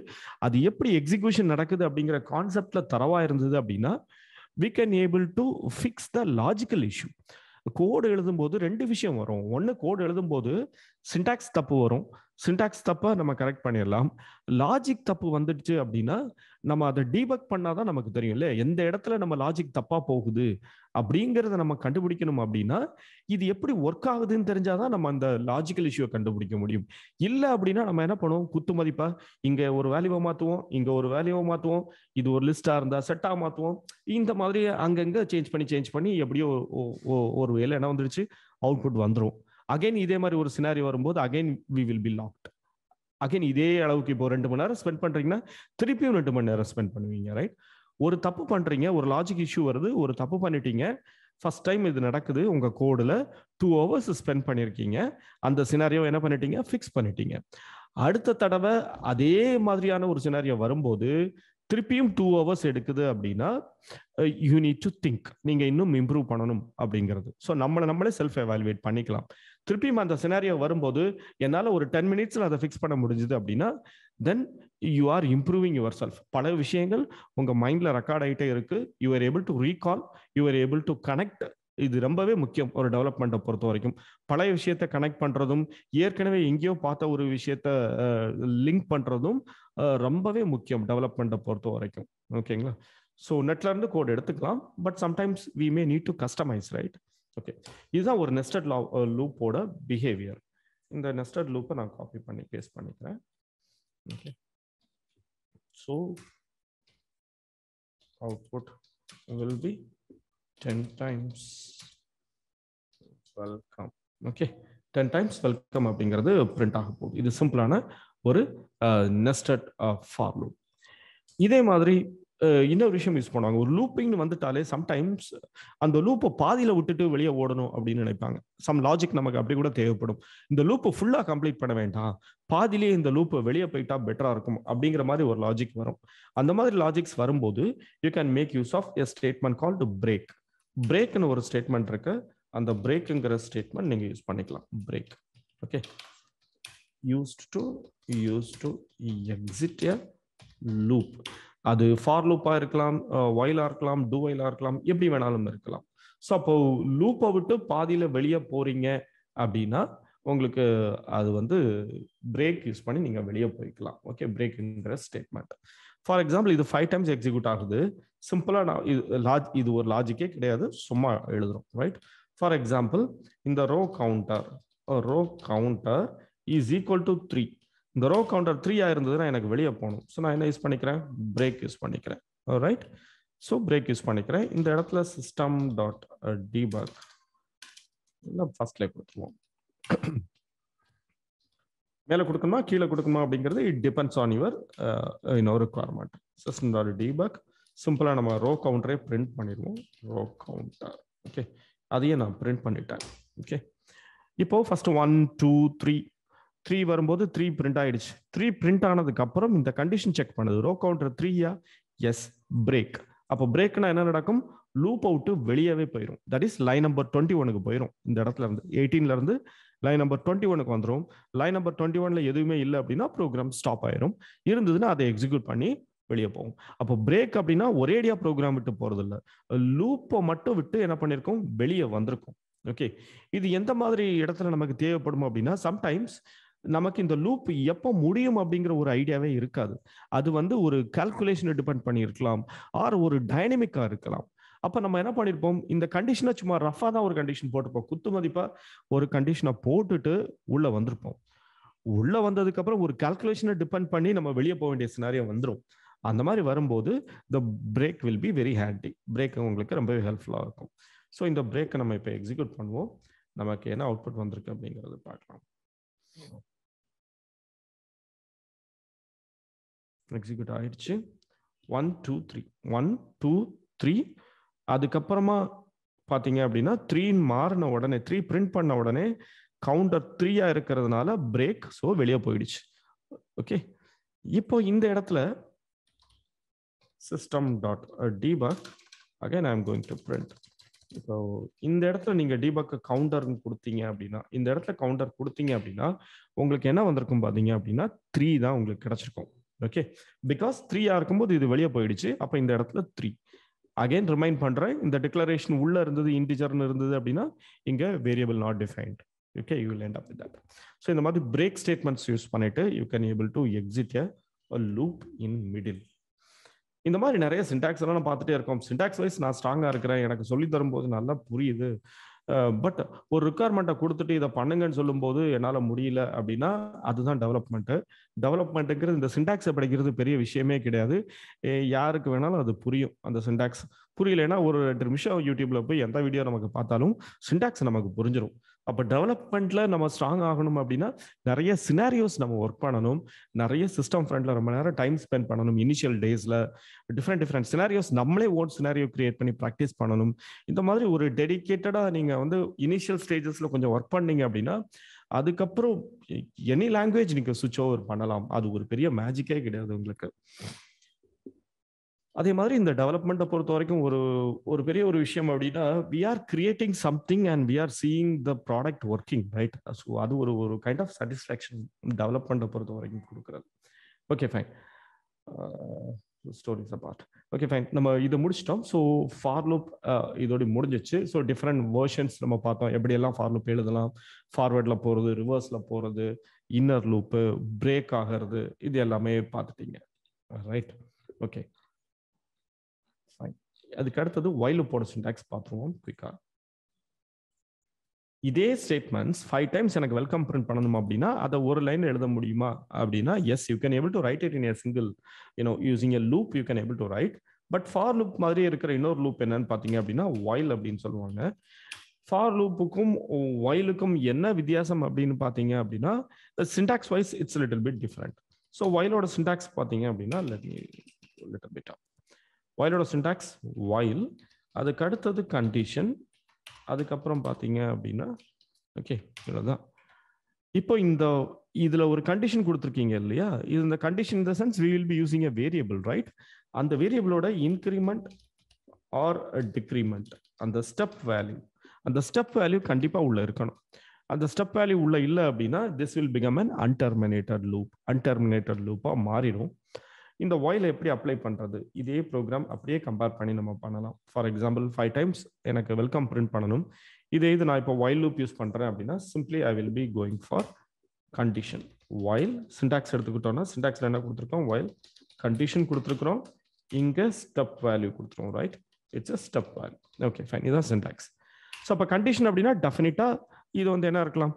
அது எப்படி எக்ஸிக்யூஷன் நடக்குது அப்படிங்கிற கான்செப்ட்ல தரவா இருந்தது அப்படின்னா we can able to fix the logical issue. கோடு எழுதும்போது 2 விஷயம் வரும். ஒன்று, கோடு எழுதும்போது சின்டாக்ஸ் தப்பு வரும். சின்டாக்ஸ் தப்பை நம்ம கரெக்ட் பண்ணிடலாம். லாஜிக் தப்பு வந்துடுச்சு அப்படின்னா நம்ம அதை டீபக் பண்ணாதான் நமக்கு தெரியும் இல்லையா எந்த இடத்துல நம்ம லாஜிக் தப்பா போகுது அப்படிங்கிறத நம்ம கண்டுபிடிக்கணும். அப்படின்னா இது எப்படி ஒர்க் ஆகுதுன்னு தெரிஞ்சாதான் நம்ம அந்த லாஜிக்கல் இஷ்யூவை கண்டுபிடிக்க முடியும். இல்லை அப்படின்னா நம்ம என்ன பண்ணுவோம்? குத்து மதிப்பா இங்க ஒரு வேல்யூவை மாற்றுவோம், இங்க ஒரு வேல்யூவை மாற்றுவோம், இது ஒரு லிஸ்டா இருந்தா செட்டா மாற்றுவோம். இந்த மாதிரி அங்கங்க சேஞ்ச் பண்ணி எப்படியோ ஒரு வேலை என்ன வந்துருச்சு, அவுட்புட் வந்துடும். அகைன் இதே மாதிரி ஒரு சினாரி வரும்போது again we will be locked. Again இதே அளவுக்கு இப்போ 2 மணி நேரம் ஸ்பெண்ட் பண்றீங்கன்னா திருப்பியும் 2 மணி நேரம் ஸ்பெண்ட் பண்ணுவீங்க. ரைட்? ஒரு தப்பு பண்றீங்க, ஒரு லாஜிக் இஷ்யூ வருது, ஒரு தப்பு பண்ணிட்டீங்க, ஃபர்ஸ்ட் டைம் இது நடக்குது, உங்க கோடுல 2 hours ஸ்பெண்ட் பண்ணிருக்கீங்க, அந்த சினாரியோ என்ன பண்ணிட்டீங்க? ஃபிக்ஸ் பண்ணிட்டீங்க. அடுத்த தடவை அதே மாதிரியான ஒரு சினாரியோ வரும்போது திருப்பியும் 2 hours எடுக்குது அப்படின்னா யூ நீட் டு திங்க், நீங்க இன்னும் இம்ப்ரூவ் பண்ணணும் அப்படிங்கிறது. ஸோ நம்மளே செல்ஃப் எவாலுவேட் பண்ணிக்கலாம். திருப்பியும் அந்த சினாரியோ வரும்போது என்னால் ஒரு 10 minutes அதை ஃபிக்ஸ் பண்ண முடிஞ்சுது அப்படின்னா then you are improving your self. பல விஷயங்கள் உங்க மைண்ட்ல ரெக்கார்ட் ஆகிட்டே இருக்கு. You are able to recall, you are able to connect. இது ரொம்பவே முக்கியம் ஒரு டெவலப்மெண்ட்டை பொறுத்த வரைக்கும். பழைய விஷயத்த கனெக்ட் பண்றதும் ஏற்கனவே எங்கேயோ பார்த்த ஒரு விஷயத்த லிங்க் பண்றதும் ரொம்பவே முக்கியம் டெவலப்மெண்ட்டை பொறுத்த வரைக்கும். ஓகேங்களா? ஸோ நெட்ல இருந்து கோட் எடுத்துக்கலாம், but sometimes we may need to customise, right? Okay, இதுதான் ஒரு நெஸ்டட் லூப்போட பிஹேவியர். இந்த நெஸ்டட் லூப்பை நான் காப்பி பண்ணி பேஸ்ட் பண்ணிக்கிறேன். Okay, so output will be 10 times welcome. Okay, 10 times welcome அப்படிங்கிறது பிரிண்ட் ஆக போகுது. இது சிம்பிளான ஒரு நெஸ்டட் ஃபார் லூப். இதே மாதிரி இன்னொரு விஷயம் யூஸ் பண்ணுவாங்க. ஒரு லூப்பிங் வந்துட்டாலே சம்டைம்ஸ் அந்த லூப்பை பாதியில விட்டுட்டு வெளியே ஓடணும் அப்படின்னு நினைப்பாங்க. சம் லாஜிக் நமக்கு அப்படி கூட தேவைப்படும். இந்த லூப்பை ஃபுல்லா கம்ப்ளீட் பண்ண வேண்டாம், பாதியிலேயே இந்த லூப்பை வெளியே போயிட்டா பெட்டரா இருக்கும் அப்படிங்கிற மாதிரி ஒரு லாஜிக் வரும். அந்த மாதிரி லாஜிக்ஸ் வரும்போது you can make use of a statement called break. பிரேக்னு ஒரு ஸ்டேட்மெண்ட் இருக்கு. அந்த பிரேக்குங்கிற ஸ்டேட்மெண்ட் நீங்க யூஸ் பண்ணிக்கலாம். Break, okay, used to exit a loop. அது ஃபார் லூப்பா இருக்கலாம், வைலா இருக்கலாம், டூ வைலா இருக்கலாம், எப்படி வேணாலும் இருக்கலாம். ஸோ அப்போ லூப்பை விட்டு பாதியில வெளியே போறீங்க அப்படின்னா உங்களுக்கு அது பிரேக் யூஸ் பண்ணி நீங்க வெளியே போய்க்கலாம். ஓகே, பிரேக்ங்கிற ஸ்டேட்மெண்ட். ஃபார் எக்ஸாம்பிள் இது 5 times எக்ஸிக்யூட் ஆகுது. சிம்பிளா நான் இது ஒரு லாஜிக்கே கிடையாது, சும்மா எழுதுறோம், ரைட்? ஃபார் எக்ஸாம்பிள் இந்த row counter is equal to 3. இந்த ரோ கவுண்டர் 3 இருந்ததுன்னா எனக்கு வெளியே போகணும். ஸோ நான் என்ன யூஸ் பண்ணிக்கிறேன்? பிரேக் யூஸ் பண்ணிக்கிறேன், ரைட்? ஸோ பிரேக் யூஸ் பண்ணிக்கிறேன். இந்த இடத்துல சிஸ்டம் டாட் டீபக் ஃபர்ஸ்ட்ல கொடுத்துருவோம். மேலே கொடுக்கணுமா கீழே கொடுக்கணுமா அப்படிங்கிறது it depends on your requirement. System dot debug சிம்பிளா நம்ம ரோ கவுண்டரே பிரிண்ட் பண்ணிடுவோம். ரோ கவுண்டர், ஓகே, அதையே நான் பிரிண்ட் பண்ணிட்டேன். ஓகே, இப்போ ஃபர்ஸ்ட் 1 2 3 வரும்போது 3 பிரிண்ட் ஆயிடுச்சு. 3 பிரிண்ட் ஆனதுக்கு அப்புறம் இந்த கண்டிஷன் செக் பண்ணுது. ரோ கவுண்டர் 3யா? Yes, break. அப்போ பிரேக்னா என்ன நடக்கும்? லூப் அவுட் வெளியவே போயிடும். தட் இஸ் லைன் நம்பர் 21க்கு போயிடும். இந்த இடத்துல இருந்து 18ல இருந்து லைன் நம்பர் 21க்கு வந்துடும். லைன் நம்பர் 21ல எதுவுமே இல்லை அப்படின்னா ப்ரோக்ராம் ஸ்டாப் ஆயிரும். இருந்ததுன்னா அதை எக்ஸிக்யூட் பண்ணி வெளியே போகும். அப்போ பிரேக் அப்படின்னா ஒரேடியா ப்ரோக்ராம் விட்டு போறது இல்லை, லூப்பை மட்டும் விட்டு என்ன பண்ணிருக்கோம்? வெளியே வந்திருக்கும். ஓகே, இது எந்த மாதிரி இடத்துல நமக்கு தேவைப்படும் அப்படின்னா சம்டைம்ஸ் நமக்கு இந்த லூப் எப்போ முடியும் அப்படிங்கிற ஒரு ஐடியாவே இருக்காது. அது ஒரு கால்குலேஷனை டிபெண்ட் பண்ணி இருக்கலாம், ஆர் ஒரு டைனமிக்கா இருக்கலாம். அப்ப நம்ம என்ன பண்ணிருப்போம்? இந்த கண்டிஷனை சும்மா ரஃபா தான் ஒரு கண்டிஷன் போட்டிருப்போம், குத்து மதிப்பா ஒரு கண்டிஷனை போட்டுட்டு உள்ள வந்திருப்போம். உள்ள வந்ததுக்கு அப்புறம் ஒரு கால்குலேஷனை டிபெண்ட் பண்ணி நம்ம வெளியே போக வேண்டிய சினாரியோ வந்துடும். அந்த மாதிரி வரும்போது the break will be very handy. Break உங்களுக்கு ரொம்பவே ஹெல்ப்ஃபுல்லா இருக்கும். ஸோ இந்த பிரேக்கை நம்ம இப்போ எக்ஸிக்யூட் பண்ணுவோம். நமக்கு என்ன அவுட்புட் வந்திருக்கு அப்படிங்கிறது பார்க்கலாம். எக்ஸிக்யூட் ஆயிடுச்சு. 1 2 3 1 2 3. அதுக்கப்புறமா பார்த்தீங்க அப்படின்னா 3 மாறின உடனே 3 பிரிண்ட் பண்ண உடனே கவுண்டர் 3 இருக்கிறதுனால பிரேக், ஸோ வெளியே போயிடுச்சு. ஓகே, இப்போ இந்த இடத்துல system dot debug again I am going to print. இப்போ இந்த இடத்துல நீங்க டீபக் கவுண்டர் கொடுத்தீங்க அப்படின்னா, இந்த இடத்துல கவுண்டர் கொடுத்தீங்க அப்படின்னா உங்களுக்கு என்ன வந்திருக்கும் பார்த்தீங்க அப்படின்னா 3 தான் உங்களுக்கு கிடைச்சிருக்கும். ஓகே, பிகாஸ் 3 இருக்கும்போது இது வெளியே போயிடுச்சு. அப்போ இந்த இடத்துல 3 அகைன் ரிமைண்ட் பண்றேன். இந்த டிக்ளரேஷன் உள்ள இருந்தது இன்டிஜர்னு இருந்தது அப்படின்னா இங்க variable not defined. Okay, you will end up with that. So இந்த மாதிரி பிரேக் ஸ்டேட்மெண்ட்ஸ் யூஸ் பண்ணிட்டு you can able to exit a loop in middle. இந்த மாதிரி நிறைய சின்டாக்ஸ் எல்லாம் பார்த்துட்டே இருக்கோம். சின்டாக்ஸ் வைஸ் நான் ஸ்ட்ராங்கா இருக்கிறேன், எனக்கு சொல்லி தரும்போது நல்லா புரியுது. பட் ஒரு ரிக்வயர்மெண்ட்டை கொடுத்துட்டு இதை பண்ணுங்கன்னு சொல்லும்போது என்னால் முடியல அப்படின்னா அதுதான் டெவலப்மெண்ட்டு. டெவலப்மெண்ட்டுங்கிறது இந்த சின்டாக்ஸை படிக்கிறது பெரிய விஷயமே கிடையாது. யாருக்கு வேணாலும் அது புரியும். அந்த சின்டாக்ஸ் புரியலைன்னா ஒரு 2 நிமிஷம் யூடியூப்ல போய் எந்த வீடியோ நமக்கு பார்த்தாலும் சின்டாக்ஸ் நமக்கு புரிஞ்சிடும். அப்போ டெவலப்மெண்ட்ல நம்ம ஸ்ட்ராங் ஆகணும் அப்படின்னா நிறைய சினாரியோஸ் நம்ம ஒர்க் பண்ணணும், நிறைய சிஸ்டம் ஃப்ரண்ட்ல ரொம்ப நேரம் டைம் ஸ்பெண்ட் பண்ணணும். இனிஷியல் டேஸ்ல டிஃப்ரெண்ட் சினாரியோஸ் நம்மளே ஓன் சினாரியோ கிரியேட் பண்ணி ப்ராக்டிஸ் பண்ணணும். இந்த மாதிரி ஒரு டெடிகேட்டடா நீங்க இனிஷியல் ஸ்டேஜஸ்ல கொஞ்சம் ஒர்க் பண்ணீங்க அப்படின்னா அதுக்கப்புறம் எனி லாங்குவேஜ் நீங்க சுவிட்ச் ஓவர் பண்ணலாம். அது ஒரு பெரிய மேஜிக்கே கிடையாது உங்களுக்கு. அதே மாதிரி இந்த டெவலப்மெண்ட்டை பொறுத்த வரைக்கும் ஒரு பெரிய ஒரு விஷயம் அப்படின்னா, we are creating something and we are seeing the product working, right? So அது ஒரு கைண்ட் ஆஃப் சாட்டிஸ்ஃபேக்ஷன் டெவலப்மெண்ட்டை பொறுத்த வரைக்கும் கொடுக்குறது. Okay fine. Stories apart. Okay fine, நம்ம இதை முடிச்சிட்டோம். ஸோ ஃபார் லூப் இதோட முடிஞ்சிச்சு. ஸோ டிஃப்ரெண்ட் வேர்ஷன்ஸ் நம்ம பார்த்தோம், எப்படியெல்லாம் ஃபார் லூப் எழுதலாம், ஃபார்வர்டில் போகிறது, ரிவர்ஸில் போகிறது, இன்னர் லூப்பு, பிரேக் ஆகிறது, இது எல்லாமே பார்த்துட்டீங்க, ரைட்? Okay fine. அதுக்கு அடுத்தது while லூப்போட சின்டாக்ஸ் பார்த்துருவோம் குயிக்காக. இதே ஸ்டேட்மெண்ட்ஸ் 5 டைம்ஸ் எனக்கு வெல்கம் பிரிண்ட் பண்ணணும் அப்படின்னா அதை ஒரு லைன் எழுத முடியுமா அப்படின்னா, yes, you can able to write it in a single using a loop, you can able to write. But for loop மாதிரி இருக்கிற இன்னொரு லூப் என்னன்னு பார்த்தீங்க அப்படின்னா while அப்படின்னு சொல்லுவாங்க. ஃபார் லூப்புக்கும் whileக்கும் என்ன வித்தியாசம் அப்படின்னு பார்த்தீங்க அப்படின்னா, syntax wise it's little bit different. So whileோட சின்டாக்ஸ் பார்த்தீங்க அப்படின்னா, லிட்டில் பிட் whileோட சின்டாக்ஸ் while, அதுக்கு அடுத்தது கண்டிஷன், அதுக்கப்புறம் பார்த்தீங்க அப்படின்னா ஓகே இவ்வளோதான். இப்போ இதுல ஒரு கண்டிஷன் கொடுத்துருக்கீங்க இல்லையா, இது இந்த condition in the sense we will be using a variable, right? அந்த வேரியபிளோட இன்க்ரிமெண்ட் ஆர் டிக்ரிமெண்ட், அந்த ஸ்டெப் வேல்யூ கண்டிப்பா உள்ள இருக்கணும். அந்த ஸ்டெப் வேல்யூ உள்ள இல்லை அப்படின்னா this will become an unterminated லூப்பா மாறிடும். இந்த while எப்படி அப்ளை பண்றது, இதே ப்ரோக்ராம் அப்படியே கம்பேர் பண்ணி நம்ம பண்ணலாம். ஃபார் எக்ஸாம்பிள் 5 டைம்ஸ் எனக்கு வெல்கம் பிரிண்ட் பண்ணணும். இது நான் இப்போ while லூப் யூஸ் பண்றேன் அப்படின்னா simply I will be going for condition. while syntax எடுத்துக்கிட்டோம்னா சின்டாக்ஸ்ல என்ன கொடுத்துருக்கோம், while கண்டிஷன் கொடுத்துருக்கிறோம், இங்க ஸ்டெப் வேல்யூ கொடுத்துருவோம், right? It's a step value. Okay fine, இதுதான் சின்டாக்ஸ். ஸோ அப்போ கண்டிஷன் அப்படின்னா டெஃபினட்டா இது என்ன இருக்கலாம்,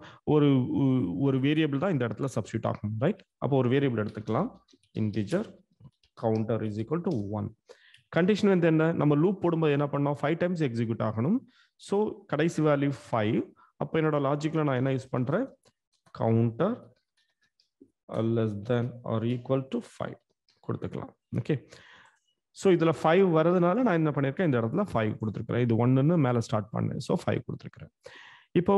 ஒரு வேரியபிள் தான் இந்த இடத்துல சப்ஸ்டியூட் ஆகும், ரைட்? அப்போ ஒரு வேரியபிள் எடுத்துக்கலாம், integer counter is equal to 1. Condition என்ன, நம்ம லூப் போடும்போது என்ன பண்ணோம், 5 டைம்ஸ் எக்ஸிக்யூட் ஆகணும். ஸோ கடைசி வேல்யூ 5. அப்போ என்னோட லாஜிக்ல நான் என்ன யூஸ் பண்றேன், counter less than or equal to 5 கொடுத்துக்கலாம். ஓகே, ஸோ இதுல 5 வரதுனால நான் என்ன பண்ணிருக்கேன், இந்த இடத்துல 5 கொடுத்துருக்கிறேன். இது 1ன்னு மேல ஸ்டார்ட் பண்ணேன், ஸோ 5 கொடுத்துருக்கிறேன். இப்போ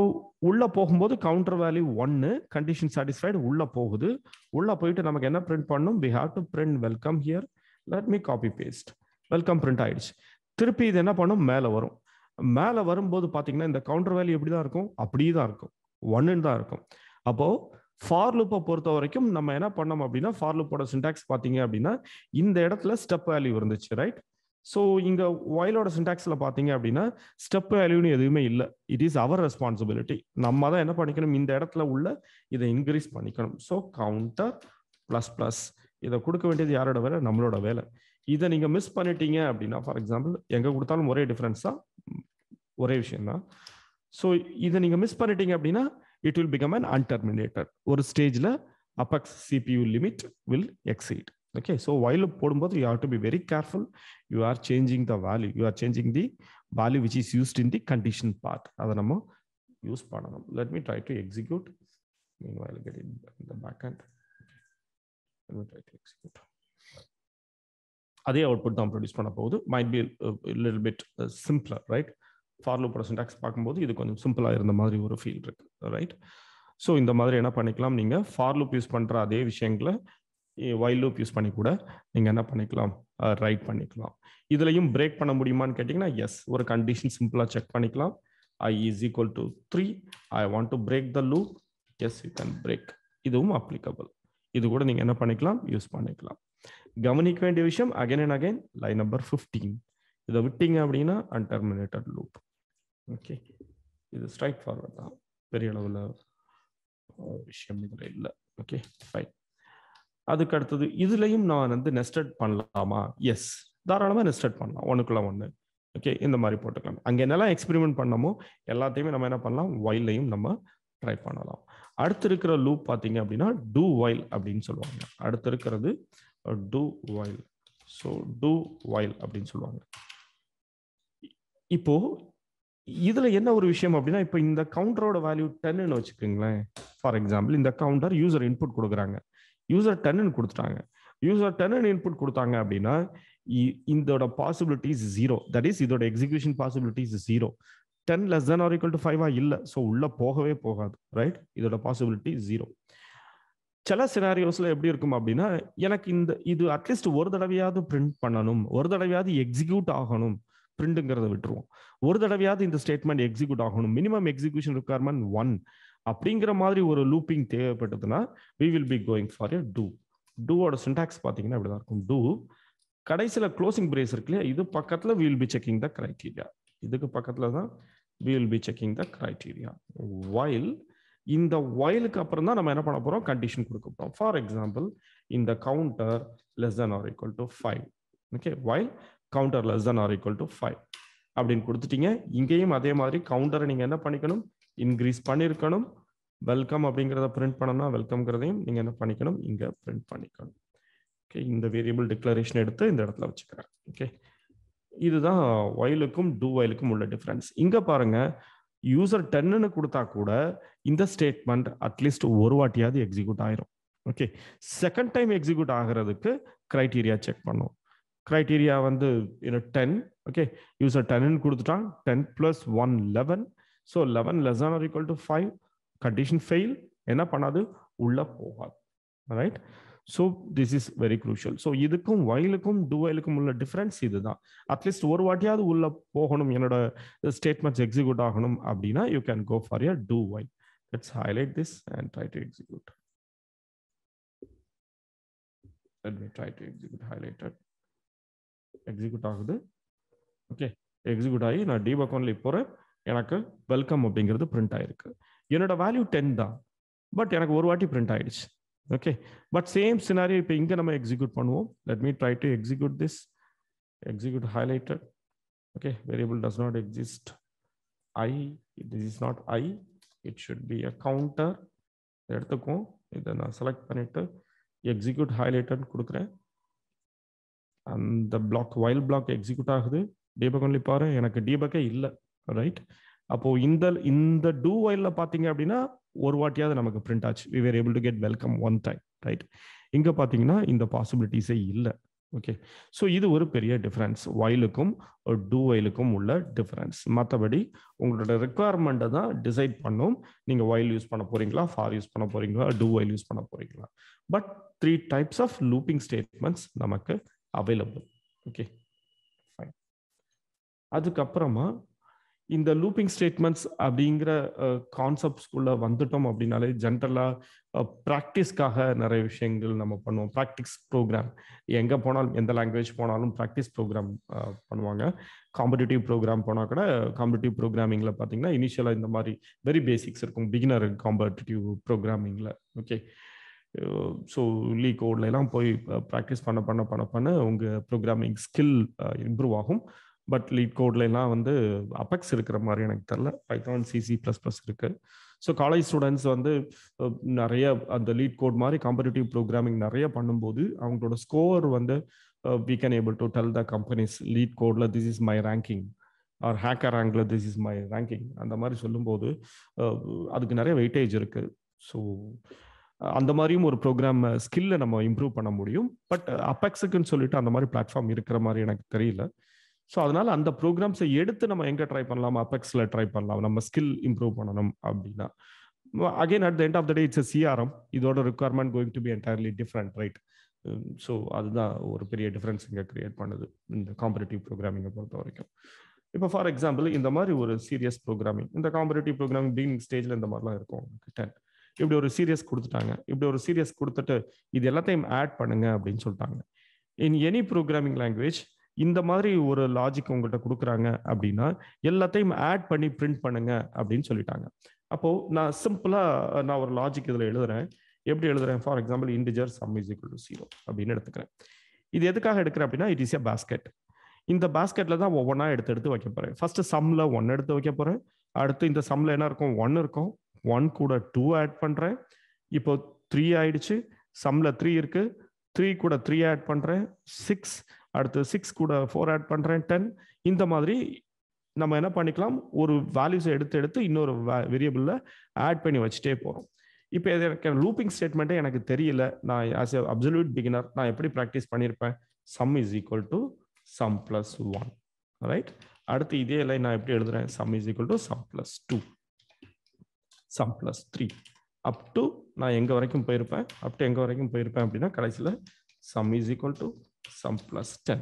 உள்ள போகும்போது கவுண்டர் வேல்யூ 1, கண்டிஷன் சாட்டிஸ்ஃபைடு, உள்ள போகுது. உள்ள போயிட்டு நமக்கு என்ன பிரிண்ட் பண்ணணும், we have to print welcome here. let me copy paste, welcome print ஆயிடுச்சு. திருப்பி இது என்ன பண்ணும், மேல வரும். மேல வரும்போது பாத்தீங்கன்னா இந்த கவுண்டர் வேல்யூ எப்படி தான் இருக்கும், அப்படியே தான் இருக்கும், 1ன்னு தான் இருக்கும். அப்போ ஃபார் லூப்பை பொறுத்த வரைக்கும் நம்ம என்ன பண்ணோம் அப்படின்னா, ஃபார் லூப்போட சின்டாக்ஸ் பாத்தீங்க அப்படின்னா இந்த இடத்துல ஸ்டெப் வேல்யூ இருந்துச்சு, ரைட்? ஸோ இங்க whileோட சின்டாக்ஸ்ல பாத்தீங்க அப்படின்னா ஸ்டெப் வேல்யூன்னு எதுவுமே இல்லை. It is our responsibility. நம்ம தான் என்ன பண்ணிக்கணும், இந்த இடத்துல உள்ள இதை இன்க்ரீஸ் பண்ணிக்கணும். ஸோ கவுண்டர் பிளஸ் பிளஸ் இதை கொடுக்க வேண்டியது யாரோட வேலை, நம்மளோட வேலை. இதை நீங்க மிஸ் பண்ணிட்டீங்க அப்படின்னா, ஃபார் எக்ஸாம்பிள் எங்க கொடுத்தாலும் ஒரே டிஃபரன்ஸ் தான், ஒரே விஷயம் தான். ஸோ இதை நீங்க மிஸ் பண்ணிட்டீங்க அப்படின்னா இட் வில் பிகம் அன் அன்டெர்மினேட்டட். ஒரு ஸ்டேஜ்ல apex CPU limit will exceed. Okay, so while போடும்போது you have to be very careful. You are changing the value. You are changing the value which is used in the condition part. அதை நம்ம யூஸ் பண்ணணும். Let me try to execute. Meanwhile, get in the backend. Let me try to execute. அதே அவுட்புட் தான் ப்ரொடியூஸ் பண்ண போகுது. Might be a little bit simpler, right? For loop syntax பார்க்கும்போது இது கொஞ்சம் சிம்பிளா இருந்த மாதிரி ஒரு ஃபீல் இருக்கு, ரைட்? ஸோ இந்த மாதிரி என்ன பண்ணிக்கலாம், நீங்க ஃபார் லூப் யூஸ் பண்ற அதே விஷயங்களை while லூப் யூஸ் பண்ணி கூட நீங்க என்ன பண்ணிக்கலாம், ரைட் பண்ணிக்கலாம். இதுலயும் பிரேக் பண்ண முடியுமான்னு கேட்டீங்கன்னா எஸ், ஒரு கண்டிஷன் சிம்பிளா செக் பண்ணிக்கலாம். I is equal to 3. I want to break the loop. Yes, you can break. இதுவும் applicable. இது கூட நீங்க என்ன பண்ணிக்கலாம், யூஸ் பண்ணிக்கலாம். கவனிக்க வேண்டிய விஷயம் again and again line number 15. இதை விட்டீங்க அப்படின்னா அன்டெர்மினேட்டட் லூப். ஓகே, இது ஸ்ட்ரைட் ஃபார்வர்ட் தான், பெரிய அளவில் விஷயம் இதுல இல்லை. Okay fine. அதுக்கு அடுத்தது இதுலயும் நான் நெஸ்டட் பண்ணலாமா, எஸ், தாராளமா நெஸ்டட் பண்ணலாம், ஒன்னுக்குள்ள ஒன்று. ஓகே, இந்த மாதிரி போட்டுக்கலாம். அங்க என்னெல்லாம் எக்ஸ்பெரிமெண்ட் பண்ணமோ எல்லாத்தையுமே நம்ம என்ன பண்ணலாம், whileலையும் நம்ம ட்ரை பண்ணலாம். அடுத்து இருக்கிற லூப் பாத்தீங்க அப்படின்னா do while அப்படின்னு சொல்லுவாங்க. அடுத்து இருக்கிறது do while. So do while அப்படின்னு சொல்லுவாங்க. இப்போ இதுல என்ன ஒரு விஷயம் அப்படின்னா, இப்போ இந்த கவுண்டரோட வேல்யூ 10ன்னு வச்சுக்கோங்களேன். ஃபார் எக்ஸாம்பிள் இந்த கவுண்டர் யூசர் இன்புட் கொடுக்குறாங்க, யூசர் 10ன்னு கொடுத்துட்டாங்க. யூசர் 10ன்னு இன்புட் கொடுத்தாங்க அப்படின்னா இதோட பாசிபிலிட்டிஸ் 0. தட் இஸ் இதோட execution possibilities 0. 10 less than or equal to 5 இல்ல. ஸோ உள்ள போகவே போகாது, ரைட்? இதோட பாசிபிலிட்டி 0. சில சினாரியோஸ்ல எப்படி இருக்கும் அப்படின்னா, எனக்கு இது அட்லீஸ்ட் ஒரு தடவையாவது பிரிண்ட் பண்ணணும், ஒரு தடவையாவது எக்ஸிக்யூட் ஆகணும், பிரிண்ட்ங்கிறத விட்டுருவோம். ஒரு தடவையாவது இந்த ஸ்டேட்மெண்ட் எக்ஸிக்யூட் ஆகணும், மினிமம் எக்ஸிக்யூஷன் ரிக்வயர்மெண்ட் 1 அப்படிங்கிற மாதிரி ஒரு லூப்பிங் தேவைப்பட்டதுன்னா we will be going for a do. டூவோட சின்டாக்ஸ் பார்த்தீங்கன்னா இப்படிதான் இருக்கும். டூ கடைசியில் க்ளோசிங் பிரேஸ் இருக்கு இல்லையா, இது பக்கத்தில் we will be checking the criteria. இதுக்கு பக்கத்தில் தான் we will be checking the criteria. while இந்த whileக்கு அப்புறம் தான் நம்ம என்ன பண்ண போறோம், கண்டிஷன் கொடுக்க போறோம். ஃபார் எக்ஸாம்பிள் இந்த counter less than or equal to 5. Okay, while counter less than or equal to 5 அப்படின்னு கொடுத்துட்டீங்க. இங்கேயும் அதே மாதிரி கவுண்டரை நீங்க என்ன பண்ணிக்கணும், இன்க்ரீஸ் பண்ணியிருக்கணும். வெல்கம் அப்படிங்கிறத பிரிண்ட் பண்ணணும்னா வெல்கம்ங்கிறதையும் நீங்க என்ன பண்ணிக்கணும், இங்க பிரிண்ட் பண்ணிக்கணும். ஓகே, இந்த வேரியபிள் டிக்ளரேஷன் எடுத்து இந்த இடத்துல வச்சுக்கிறேன். ஓகே, இதுதான் whileக்கும் do whileக்கும் உள்ள டிஃபரன்ஸ். இங்க பாருங்க, யூசர் 10ன்னு கொடுத்தா கூட இந்த ஸ்டேட்மெண்ட் அட்லீஸ்ட் ஒரு வாட்டியாவது எக்ஸிக்யூட் ஆயிரும். ஓகே, செகண்ட் டைம் எக்ஸிக்யூட் ஆகிறதுக்கு கிரைட்டீரியா செக் பண்ணும். கிரைட்டீரியா வந்து 10. ஓகே, யூசர் 10ன்னு கொடுத்துட்டான், 10 + 1 11. So 11 less than or equal to 5, condition fail, என்ன பண்ணாது, உள்ள போகாது. Right? So this is very crucial. So இதுக்கும் whileக்கும் do whileக்கும் உள்ள டிஃபரன்ஸ் இதுதான். அட்லீஸ்ட் ஒரு வாட்டியாவது உள்ள போகணும், என்னோட ஸ்டேட்மெண்ட்ஸ் எக்ஸிக்யூட் ஆகணும் அப்படின்னா you can go for a do while. Let's highlight this and try to execute. Let me try to execute. Highlighted. Execute ஆகுது. ஓகே, எக்ஸிக்யூட் ஆகி நான் டீபக் ஒன்லி போகிறேன். எனக்கு வெல்கம் அப்படிங்கிறது பிரிண்ட் ஆயிருக்கு. என்னோட வேல்யூ 10 தான், பட் எனக்கு ஒரு வாட்டி பிரிண்ட் ஆயிடுச்சு. ஓகே, பட் சேம் சினாரியோ இப்போ இங்கே நம்ம எக்ஸிக்யூட் பண்ணுவோம். Let me try to execute this. Execute highlighted. Okay, variable does not exist. This is not I, it should be a counter. எடுத்துக்கும், இதை நான் செலக்ட் பண்ணிட்டு எக்ஸிக்யூட் ஹைலைட்டட் கொடுக்குறேன். அந்த பிளாக் while பிளாக் எக்ஸிக்யூட் ஆகுது. டீபக் ஒன்லி பாரு, எனக்கு டீபக்கே இல்லை. ரைட்? அப்போ இந்த do while பார்த்தீங்க அப்படின்னா ஒரு வாட்டியாவது நமக்கு பிரிண்ட் ஆச்சு. we were able to get welcome one time. Right? இங்க பார்த்தீங்கன்னா இந்த பாசிபிலிட்டிஸே இல்லை. ஓகே, ஸோ இது ஒரு பெரிய டிஃபரன்ஸ் whileக்கும் do whileக்கும் உள்ள டிஃபரன்ஸ். மற்றபடி உங்களோட ரெக்குவயர்மெண்ட்டை தான் டிசைட் பண்ணும், நீங்க while யூஸ் பண்ண போறீங்களா, for யூஸ் பண்ண போறீங்களா, do while யூஸ் பண்ண போறீங்களா. But 3 types of looping statements நமக்கு அவைலபிள். Okay, fine. அதுக்கப்புறமா இந்த லூப்பிங் ஸ்டேட்மெண்ட்ஸ் அப்படிங்கிற கான்செப்ட்ஸ்குள்ள வந்துட்டோம் அப்படின்னாலே ஜென்ரலாக ப்ராக்டிஸ்க்காக நிறைய விஷயங்கள் நம்ம பண்ணுவோம். ப்ராக்டிஸ் ப்ரோக்ராம் எங்கே போனாலும், எந்த லாங்குவேஜ் போனாலும் ப்ராக்டிஸ் ப்ரோக்ராம் பண்ணுவாங்க. காம்படிட்டிவ் ப்ரோக்ராம் போனால் கூட காம்படிட்டிவ் ப்ரோக்ராமிங்கில் பார்த்தீங்கன்னா இனிஷியலாக இந்த மாதிரி வெரி பேசிக்ஸ் இருக்கும், பிகினர் காம்படிட்டிவ் ப்ரோக்ராமிங்கில். ஓகே, ஸோ லீக் கோட்லாம் போய் ப்ராக்டிஸ் பண்ண உங்கள் ப்ரோக்ராமிங் ஸ்கில் இம்ப்ரூவ் ஆகும். பட் லீட் கோட்லாம் வந்து அபெக்ஸ் இருக்கிற மாதிரி எனக்கு தெரியல. பைத்தான், C++ இருக்கு. ஸோ காலேஜ் ஸ்டூடெண்ட்ஸ் வந்து நிறைய அந்த லீட் கோட் மாதிரி காம்படிட்டிவ் ப்ரோக்ராமிங் நிறைய பண்ணும்போது அவங்களோட ஸ்கோர் வந்து we can able to tell the companies லீட் கோட்ல this is my ranking or hacker rankல this is my ranking அந்த மாதிரி சொல்லும்போது அதுக்கு நிறைய வெயிட்டேஜ் இருக்கு. ஸோ அந்த மாதிரியும் ஒரு ப்ரோக்ராம் ஸ்கில்லை நம்ம இம்ப்ரூவ் பண்ண முடியும். பட் அபெக்ஸுக்குன்னு சொல்லிட்டு அந்த மாதிரி பிளாட்ஃபார்ம் இருக்கிற மாதிரி எனக்கு தெரியல. ஸோ அதனால அந்த ப்ரோக்ராம்ஸை எடுத்து நம்ம எங்கே ட்ரை பண்ணலாம், அபெக்ஸில் ட்ரை பண்ணலாம். நம்ம ஸ்கில் இம்ப்ரூவ் பண்ணணும் அப்படின்னா again at the end of the day it's CRM. இதோட requirement going to be entirely different. Right? So அதுதான் ஒரு பெரிய டிஃப்ரென்ஸ் இங்கே கிரியேட் பண்ணுது இந்த காம்படிட்டிவ் ப்ரோக்ராமிங்கை பொறுத்த வரைக்கும். இப்போ ஃபார் எக்ஸாம்பிள் இந்த மாதிரி ஒரு சீரியஸ் ப்ரோக்ராமிங், இந்த காம்படிட்டிவ் ப்ரோக்ராமிங் பிகினிங் ஸ்டேஜில் இந்த மாதிரிலாம் இருக்கும். 10 இப்படி ஒரு சீரியஸ் கொடுத்துட்டாங்க. இப்படி ஒரு சீரியஸ் கொடுத்துட்டு இது எல்லாத்தையும் ஆட் பண்ணுங்க அப்படின்னு சொல்லிட்டாங்க. இன் எனி ப்ரோக்ராமிங் லாங்குவேஜ் இந்த மாதிரி ஒரு லாஜிக் உங்கள்கிட்ட கொடுக்குறாங்க அப்படின்னா எல்லாத்தையும் ஆட் பண்ணி பிரிண்ட் பண்ணுங்க அப்படின்னு சொல்லிட்டாங்க. அப்போ நான் சிம்பிளா ஒரு லாஜிக் இதில் எழுதுறேன். எப்படி எழுதுறேன்? For example integer some is equal to 0 அப்படின்னு எடுத்துக்கிறேன். இது எதுக்காக எடுக்கிறேன் அப்படின்னா இட் இஸ் எ பாஸ்கெட். இந்த பாஸ்கெட்ல தான் ஒவ்வொன்றா எடுத்து வைக்க போறேன். ஃபர்ஸ்ட் சம்ல 1 எடுத்து வைக்க போறேன். அடுத்து இந்த சம்ல என்ன இருக்கும்? 1 இருக்கும். 1 கூட 2 ஆட் பண்றேன். இப்போ 3 ஆயிடுச்சு. சம்ல 3 இருக்கு. 3 கூட 3 ஆட் பண்றேன். 6. அடுத்து 6 கூட 4 ஆட் பண்றேன். 10. இந்த மாதிரி நம்ம என்ன பண்ணிக்கலாம், ஒரு வேல்யூஸை எடுத்து இன்னொரு வேரியபிள்ல ஆட் பண்ணி வச்சுட்டே போறோம். இப்போ எனக்கு லூப்பிங் ஸ்டேட்மெண்ட்டே எனக்கு தெரியல, நான் ஆஸ் எ அப்சல்யூட் பிகினர் நான் எப்படி ப்ராக்டிஸ் பண்ணியிருப்பேன்? Sum is equal to sum plus 1. Right? அடுத்து இதே லைன் நான் எப்படி எழுதுறேன்? sum is equal to sum plus 2, sum plus 3 up to நான் எங்க வரைக்கும் போயிருப்பேன்? up to எங்க வரைக்கும் போயிருப்பேன் அப்படின்னா கடைசியில் sum is equal to sum plus 10.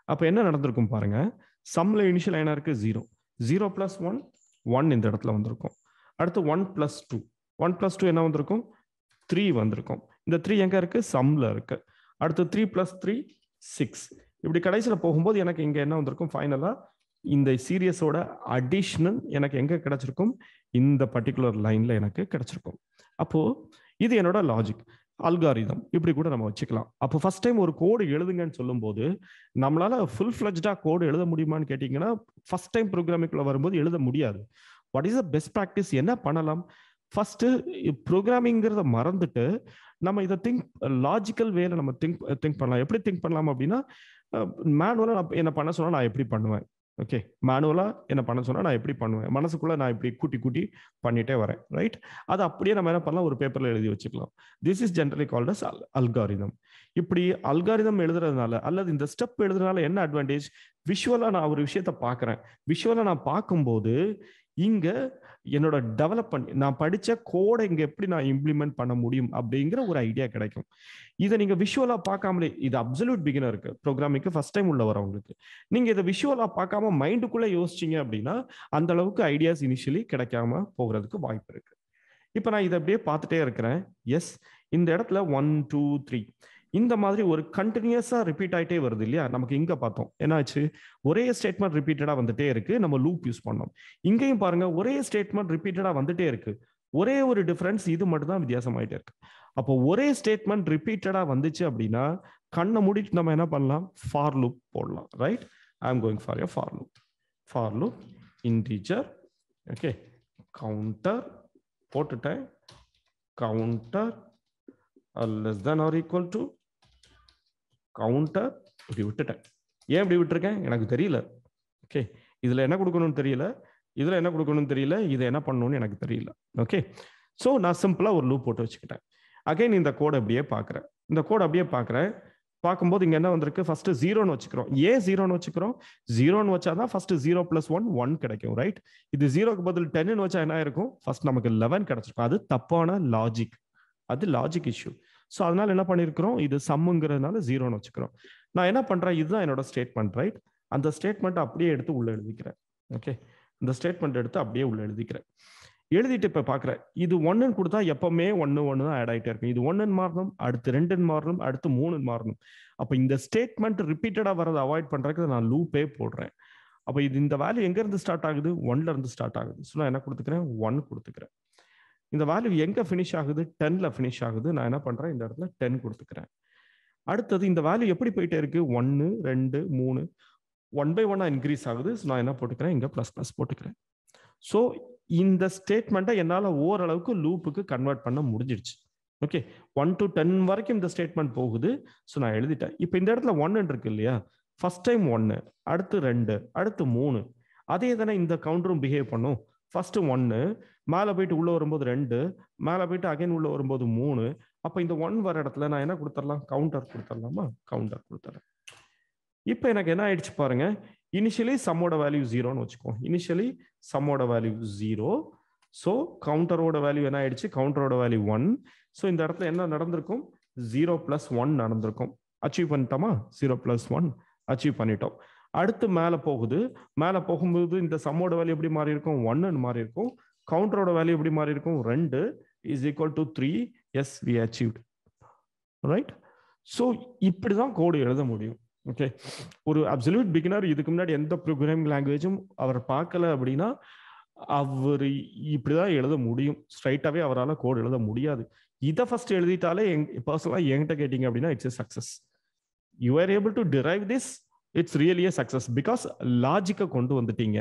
அப்போ என்ன நடந்திருக்கும் பாருங்க. சம்ல இனிஷியல் என்ன இருக்கு? 0. 0 plus 1 1 இந்த இடத்துல வந்திருக்கும். அடுத்து 1 plus 2 1 plus 2 என்ன வந்திருக்கும்? 3 வந்திருக்கும். இந்த 3 எங்க இருக்கு? சம்ல இருக்கு. அடுத்து 3 plus 3 6. இப்படி கடைசியில் போகும்போது எனக்கு இங்க என்ன வந்திருக்கும்? ஃபைனலா இந்த சீரியஸோட அடிஷனல் எனக்கு எங்க கிடைச்சிருக்கும்? இந்த பர்டிகுலர் லைன்ல எனக்கு கிடைச்சிருக்கும். அப்போ இது என்னோட லாஜிக் அல்காரிதம். இப்படி கூட நம்ம வச்சுக்கலாம். அப்போ ஃபர்ஸ்ட் டைம் ஒரு கோடு எழுதுங்கன்னு சொல்லும்போது நம்மளால ஃபுல் ஃபிளஜ்டா கோடு எழுத முடியுமான்னு கேட்டீங்கன்னா ஃபர்ஸ்ட் டைம் ப்ரோக்ராமிங்குள்ள வரும்போது எழுத முடியாது. What is the best practice? என்ன பண்ணலாம்? ஃபர்ஸ்ட் ப்ரோக்ராமிங்கிறத மறந்துட்டு நம்ம இதை லாஜிக்கல் வேல நம்ம திங்க் பண்ணலாம். எப்படி திங்க் பண்ணலாம் அப்படின்னா, மேனுவலா என்ன பண்ண சொன்னா நான் எப்படி பண்ணுவேன்? ஓகே, மேனுவலா என்ன பண்ண சொன்னா நான் எப்படி பண்ணுவேன்? மனசுக்குள்ள நான் இப்படி கூட்டி கூட்டி பண்ணிட்டே வரேன், ரைட்? அது அப்படியே நம்ம என்ன பண்ணலாம்? ஒரு பேப்பர்ல எழுதி வச்சுக்கலாம். This is generally called as algorithm. இப்படி அல்காரிதம் எழுதுறதுனால அல்லது இந்த ஸ்டெப் எழுதுறதுனால என்ன அட்வான்டேஜ்? விஷுவலா நான் ஒரு விஷயத்த பார்க்கறேன். விஷுவலா நான் பார்க்கும்போது இங்க என்னோட டெவலப் பண்ணி நான் படிச்ச கோடை இங்க எப்படி நான் இம்ப்ளிமெண்ட் பண்ண முடியும் அப்படிங்கிற ஒரு ஐடியா கிடைக்கும். இதை நீங்க விஷுவலா பார்க்காமலே, இது அப்சல்யூட் பிகினருக்கு ப்ரோக்ராமிங்க்கு ஃபர்ஸ்ட் டைம் உள்ள வரவங்களுக்கு, நீங்க இதை விஷுவலா பார்க்காம மைண்டுக்குள்ள யோசிச்சீங்க அப்படின்னா அந்த அளவுக்கு ஐடியாஸ் இனிஷியலி கிடைக்காம போகிறதுக்கு வாய்ப்பு இருக்கு. இப்போ நான் இதை அப்படியே பார்த்துட்டே இருக்கிறேன். எஸ், இந்த இடத்துல 1 2 3 இந்த மாதிரி ஒரு கண்டினியூஸா ரிப்பீட் ஆயிட்டே வருது இல்லையா? நமக்கு இங்க பார்த்தோம் என்னாச்சு? ஒரே ஸ்டேட்மெண்ட் ரிப்பீட்டடா வந்துட்டே இருக்கு. நம்ம லூப் யூஸ் பண்ணோம். இங்கேயும் பாருங்க, ஒரே ஸ்டேட்மெண்ட் ரிப்பீட்டடா வந்துட்டே இருக்கு. ஒரே ஒரு டிஃபரன்ஸ், இது மட்டும் தான் வித்தியாசமாயிட்டே இருக்கு. அப்போ ஒரே ஸ்டேட்மெண்ட் ரிப்பீட்டடா வந்துச்சு அப்படின்னா கண்ணை மூடிட்டு நம்ம என்ன பண்ணலாம்? ஃபார் லூப் போடலாம், right? I am going for a for loop. For loop integer, okay, counter போட்டுட்டேன். Counter less than or equal to counter இப்படி விட்டுட்டேன். ஏன் இப்படி விட்டுருக்கேன் எனக்கு தெரியல. ஓகே, இதுல என்ன கொடுக்கணும்னு தெரியல, இதுல என்ன கொடுக்கணும்னு தெரியல, இதை என்ன பண்ணணும்னு எனக்கு தெரியல. ஓகே, ஸோ நான் சிம்பிளா ஒரு லூப் போட்டு வச்சுக்கிட்டேன். அகைன் இந்த கோட் அப்படியே பார்க்குறேன். இந்த கோட் அப்படியே பார்க்குறேன். பார்க்கும்போது இங்க என்ன வந்திருக்கு? ஃபர்ஸ்ட் 0ன்னு வச்சுக்கிறோம். ஏன் 0ன்னு வச்சுக்கிறோம்? 0ன்னு வச்சாதான் ஃபர்ஸ்ட் 0 + 1 1 கிடைக்கும், ரைட்? இது 0க்கு பதில் 10ன்னு வச்சா என்ன இருக்கும்? ஃபர்ஸ்ட் நமக்கு 11 கிடைச்சிருக்கும். அது தப்பான லாஜிக், அது லாஜிக் இஷ்யூ. ஸோ அதனால என்ன பண்ணிருக்கிறோம்? இது சம்முங்கிறதுனால 0ன்னு வச்சுக்கிறோம். நான் என்ன பண்றேன்? இதுதான் என்னோட ஸ்டேட்மெண்ட், ரைட்? அந்த ஸ்டேட்மெண்ட் அப்படியே எடுத்து உள்ள எழுதிக்கிறேன். ஓகே, இந்த ஸ்டேட்மெண்ட் எடுத்து அப்படியே உள்ள எழுதிக்கிறேன். எழுதிட்டு இப்ப பாக்குறேன், இது 1ன்னு கொடுத்தா எப்பவுமே 1 1 தான் ஆட் ஆயிட்டே இருக்கும். இது 1ன்னு மாறணும், அடுத்து 2ன்னு மாறணும், அடுத்து 3ன்னு மாறணும். அப்ப இந்த ஸ்டேட்மெண்ட் ரிப்பீட்டடா வரதை அவாய்ட் பண்றதுக்கு நான் லூப்பே போடுறேன். அப்ப இது இந்த வேல்யூ எங்க இருந்து ஸ்டார்ட் ஆகுது? 1ல இருந்து ஸ்டார்ட் ஆகுது. ஸோ நான் என்ன கொடுத்துக்கிறேன்? 1 கொடுத்துக்கிறேன். இந்த வேல்யூ எங்க ஃபினிஷ் ஆகுது? 10ல ஃபினிஷ் ஆகுது. நான் என்ன பண்றேன்? இந்த இடத்துல 10 கொடுத்துக்கிறேன். அடுத்தது இந்த வேல்யூ எப்படி போயிட்டே இருக்கு? 1 2 3 1 by 1 இன்க்ரீஸ் ஆகுது. ஸோ நான் என்ன போட்டுக்கிறேன்? இங்க பிளஸ் பிளஸ் போட்டுக்கிறேன். ஸோ இந்த ஸ்டேட்மெண்ட்டை என்னால் ஓரளவுக்கு லூப்புக்கு கன்வெர்ட் பண்ண முடிஞ்சிடுச்சு. ஓகே, 1 to 10 வரைக்கும் இந்த ஸ்டேட்மெண்ட் போகுது. ஸோ நான் எழுதிட்டேன். இப்போ இந்த இடத்துல 1 இருக்கு இல்லையா? ஃபர்ஸ்ட் டைம் 1, அடுத்து 2, அடுத்து 3. அதே தானே இந்த கவுண்டரும் பிஹேவ் பண்ணும். ஃபர்ஸ்ட் 1, மேலே போயிட்டு உள்ள வரும்போது 2, மேலே போயிட்டு அகைன் உள்ள வரும்போது 3. அப்போ இந்த 1 வர இடத்துல நான் என்ன கொடுத்துடலாம்? கவுண்டர் கொடுத்துடலாமா? கவுண்டர் கொடுத்துறேன். இப்போ எனக்கு என்ன ஆயிடுச்சு பாருங்க. இனிஷியலி சம்மோட வேல்யூ 0ன்னு வச்சுக்கோம். இனிஷியலி சம்மோட வேல்யூ 0. ஸோ கவுண்டரோட வேல்யூ என்ன ஆயிடுச்சு? கவுண்டரோட வேல்யூ 1. ஸோ இந்த இடத்துல என்ன நடந்திருக்கும்? 0 + 1 நடந்திருக்கும். அச்சீவ் பண்ணிட்டோமா? 0 + 1 அச்சீவ் பண்ணிட்டோம். அடுத்து மேலே போகுது. மேலே போகும்போது இந்த சம்மோட வேல்யூ எப்படி மாறி இருக்கும்? 1ன்னு மாறி இருக்கும். கவுண்டரோட வேல்யூ எப்படி மாறி இருக்கும்? 2 = 3. Yes, we achieved, right? So இப்படிதான் கோடு எழுத முடியும். ஓகே, ஒரு அப்சல்யூட் பிகினர் இதுக்கு முன்னாடி எந்த ப்ரோக்ராமிங் லாங்குவேஜும் அவர் பார்க்கல அப்படின்னா அவர் இப்படிதான் எழுத முடியும். ஸ்ட்ரைட்டாவே அவரால் கோடு எழுத முடியாது. இதை ஃபர்ஸ்ட் எழுதிட்டாலே பர்சனலாக என்கிட்ட கேட்டீங்க அப்படின்னா it's a success. You are able to derive this, it's really a success. Because லாஜிக்கை கொண்டு வந்துட்டீங்க.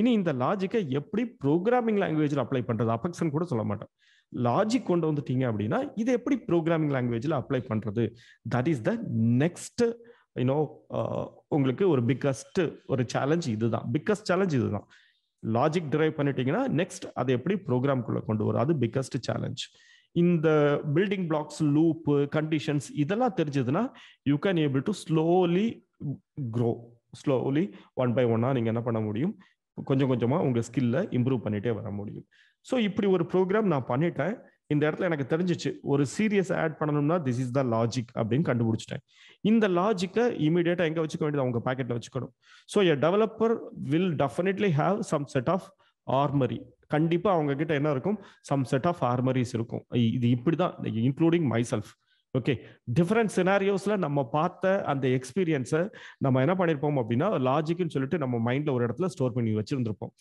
இனி இந்த லாஜிக்கை எப்படி ப்ரோக்ராமிங் லாங்குவேஜில் அப்ளை பண்றது? அபெக்ஸ்ன்னு கூட சொல்ல மாட்டேன். லாஜிக் கொண்டு வந்துட்டீங்க அப்படின்னா இதை எப்படி ப்ரோக்ராமிங் லாங்குவேஜில் அப்ளை பண்றது? தட் இஸ் த நெக்ஸ்ட் உங்களுக்கு ஒரு பிக்கஸ்ட் ஒரு சேலஞ்ச் இதுதான். பிக்கஸ்ட் சேலஞ்ச் இதுதான். லாஜிக் டிரைவ் பண்ணிட்டீங்கன்னா நெக்ஸ்ட் அதை எப்படி ப்ரோக்ராம்குள்ள கொண்டு வரும்? அது பிக்கஸ்ட் சேலஞ்ச். இந்த பில்டிங் பிளாக்ஸ், லூப், கண்டிஷன்ஸ் இதெல்லாம் தெரிஞ்சதுன்னா you can able to slowly grow. Slowly one by ஒன்னா நீங்க என்ன பண்ண முடியும், கொஞ்சம் கொஞ்சமா உங்க ஸ்கில்ல இம்ப்ரூவ் பண்ணிட்டே வர முடியும். ஸோ இப்படி ஒரு ப்ரோக்ராம் நான் பண்ணிட்டேன். இந்த இடத்துல எனக்கு தெரிஞ்சிச்சு ஒரு சீரியஸ் ஆட் பண்ணணும்னா திஸ் இஸ் த லாஜிக் அப்படின்னு கண்டுபிடிச்சிட்டேன். இந்த லாஜிக்கை இமீடியட்டா எங்க வச்சுக்க வேண்டியது, அவங்க பாக்கெட்ல வச்சுக்கணும். So a developer will definitely have some set of armoury. கண்டிப்பா அவங்க கிட்ட என்ன இருக்கும், சம் செட் ஆஃப் ஆர்மரிஸ் இருக்கும். இது இப்படிதான், including myself. Okay, different சினாரியோஸ்ல நம்ம பார்த்த அந்த எக்ஸ்பீரியன்ஸை நம்ம என்ன பண்ணிருப்போம் அப்படின்னா லாஜிக்னு சொல்லிட்டு நம்ம மைண்ட்ல ஒரு இடத்துல ஸ்டோர் பண்ணி வச்சிருந்திருப்போம்.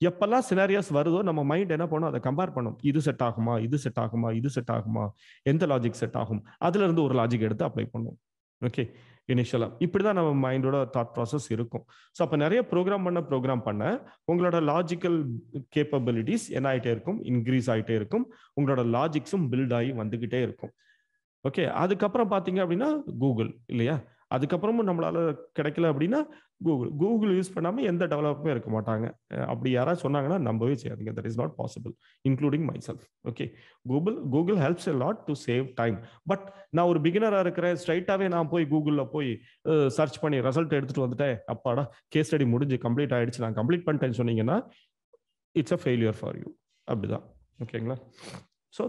எப்பெல்லாம் சினாரியோஸ் வருதோ நம்ம மைண்ட் என்ன பண்ணும், அதை கம்பேர் பண்ணும். இது செட் ஆகுமா, இது செட் ஆகுமா, இது செட் ஆகுமா, எந்த லாஜிக் செட் ஆகும், அதுல இருந்து ஒரு லாஜிக் எடுத்து அப்ளை பண்ணும். ஓகே, இனிஷியலா இப்படிதான் நம்ம மைண்டோட தாட் ப்ராசஸ் இருக்கும். ஸோ அப்போ நிறைய ப்ரோக்ராம் பண்ண உங்களோட லாஜிக்கல் கேப்பபிலிட்டிஸ் என்ன ஆகிட்டே இருக்கும், இன்க்ரீஸ் ஆகிட்டே இருக்கும். உங்களோட லாஜிக்ஸும் பில்ட் ஆகி வந்துகிட்டே இருக்கும். ஓகே, அதுக்கப்புறம் பார்த்தீங்க அப்படின்னா கூகுள் இல்லையா, அதுக்கப்புறமும் நம்மளால கிடைக்கல அப்படின்னா கூகுள் யூஸ் பண்ணாமல் எந்த டெவலப்பருமே இருக்க மாட்டாங்க. அப்படி யாராவது சொன்னாங்கன்னா நம்பவே செய்யாதீங்க. That is not possible, including myself. Okay, Google helps a lot to save time. But நான் ஒரு பிகினராக இருக்கிறேன், ஸ்ட்ரைட்டாகவே நான் போய் கூகுளில் போய் சர்ச் பண்ணி ரிசல்ட் எடுத்துட்டு வந்துட்டேன், அப்பாடா கேஸ் ஸ்டடி முடிஞ்சு கம்ப்ளீட் ஆயிடுச்சு, நான் கம்ப்ளீட் பண்ணிட்டேன்னு சொன்னீங்கன்னா it's a failure for you. அப்படிதான். ஓகேங்களா? ஸோ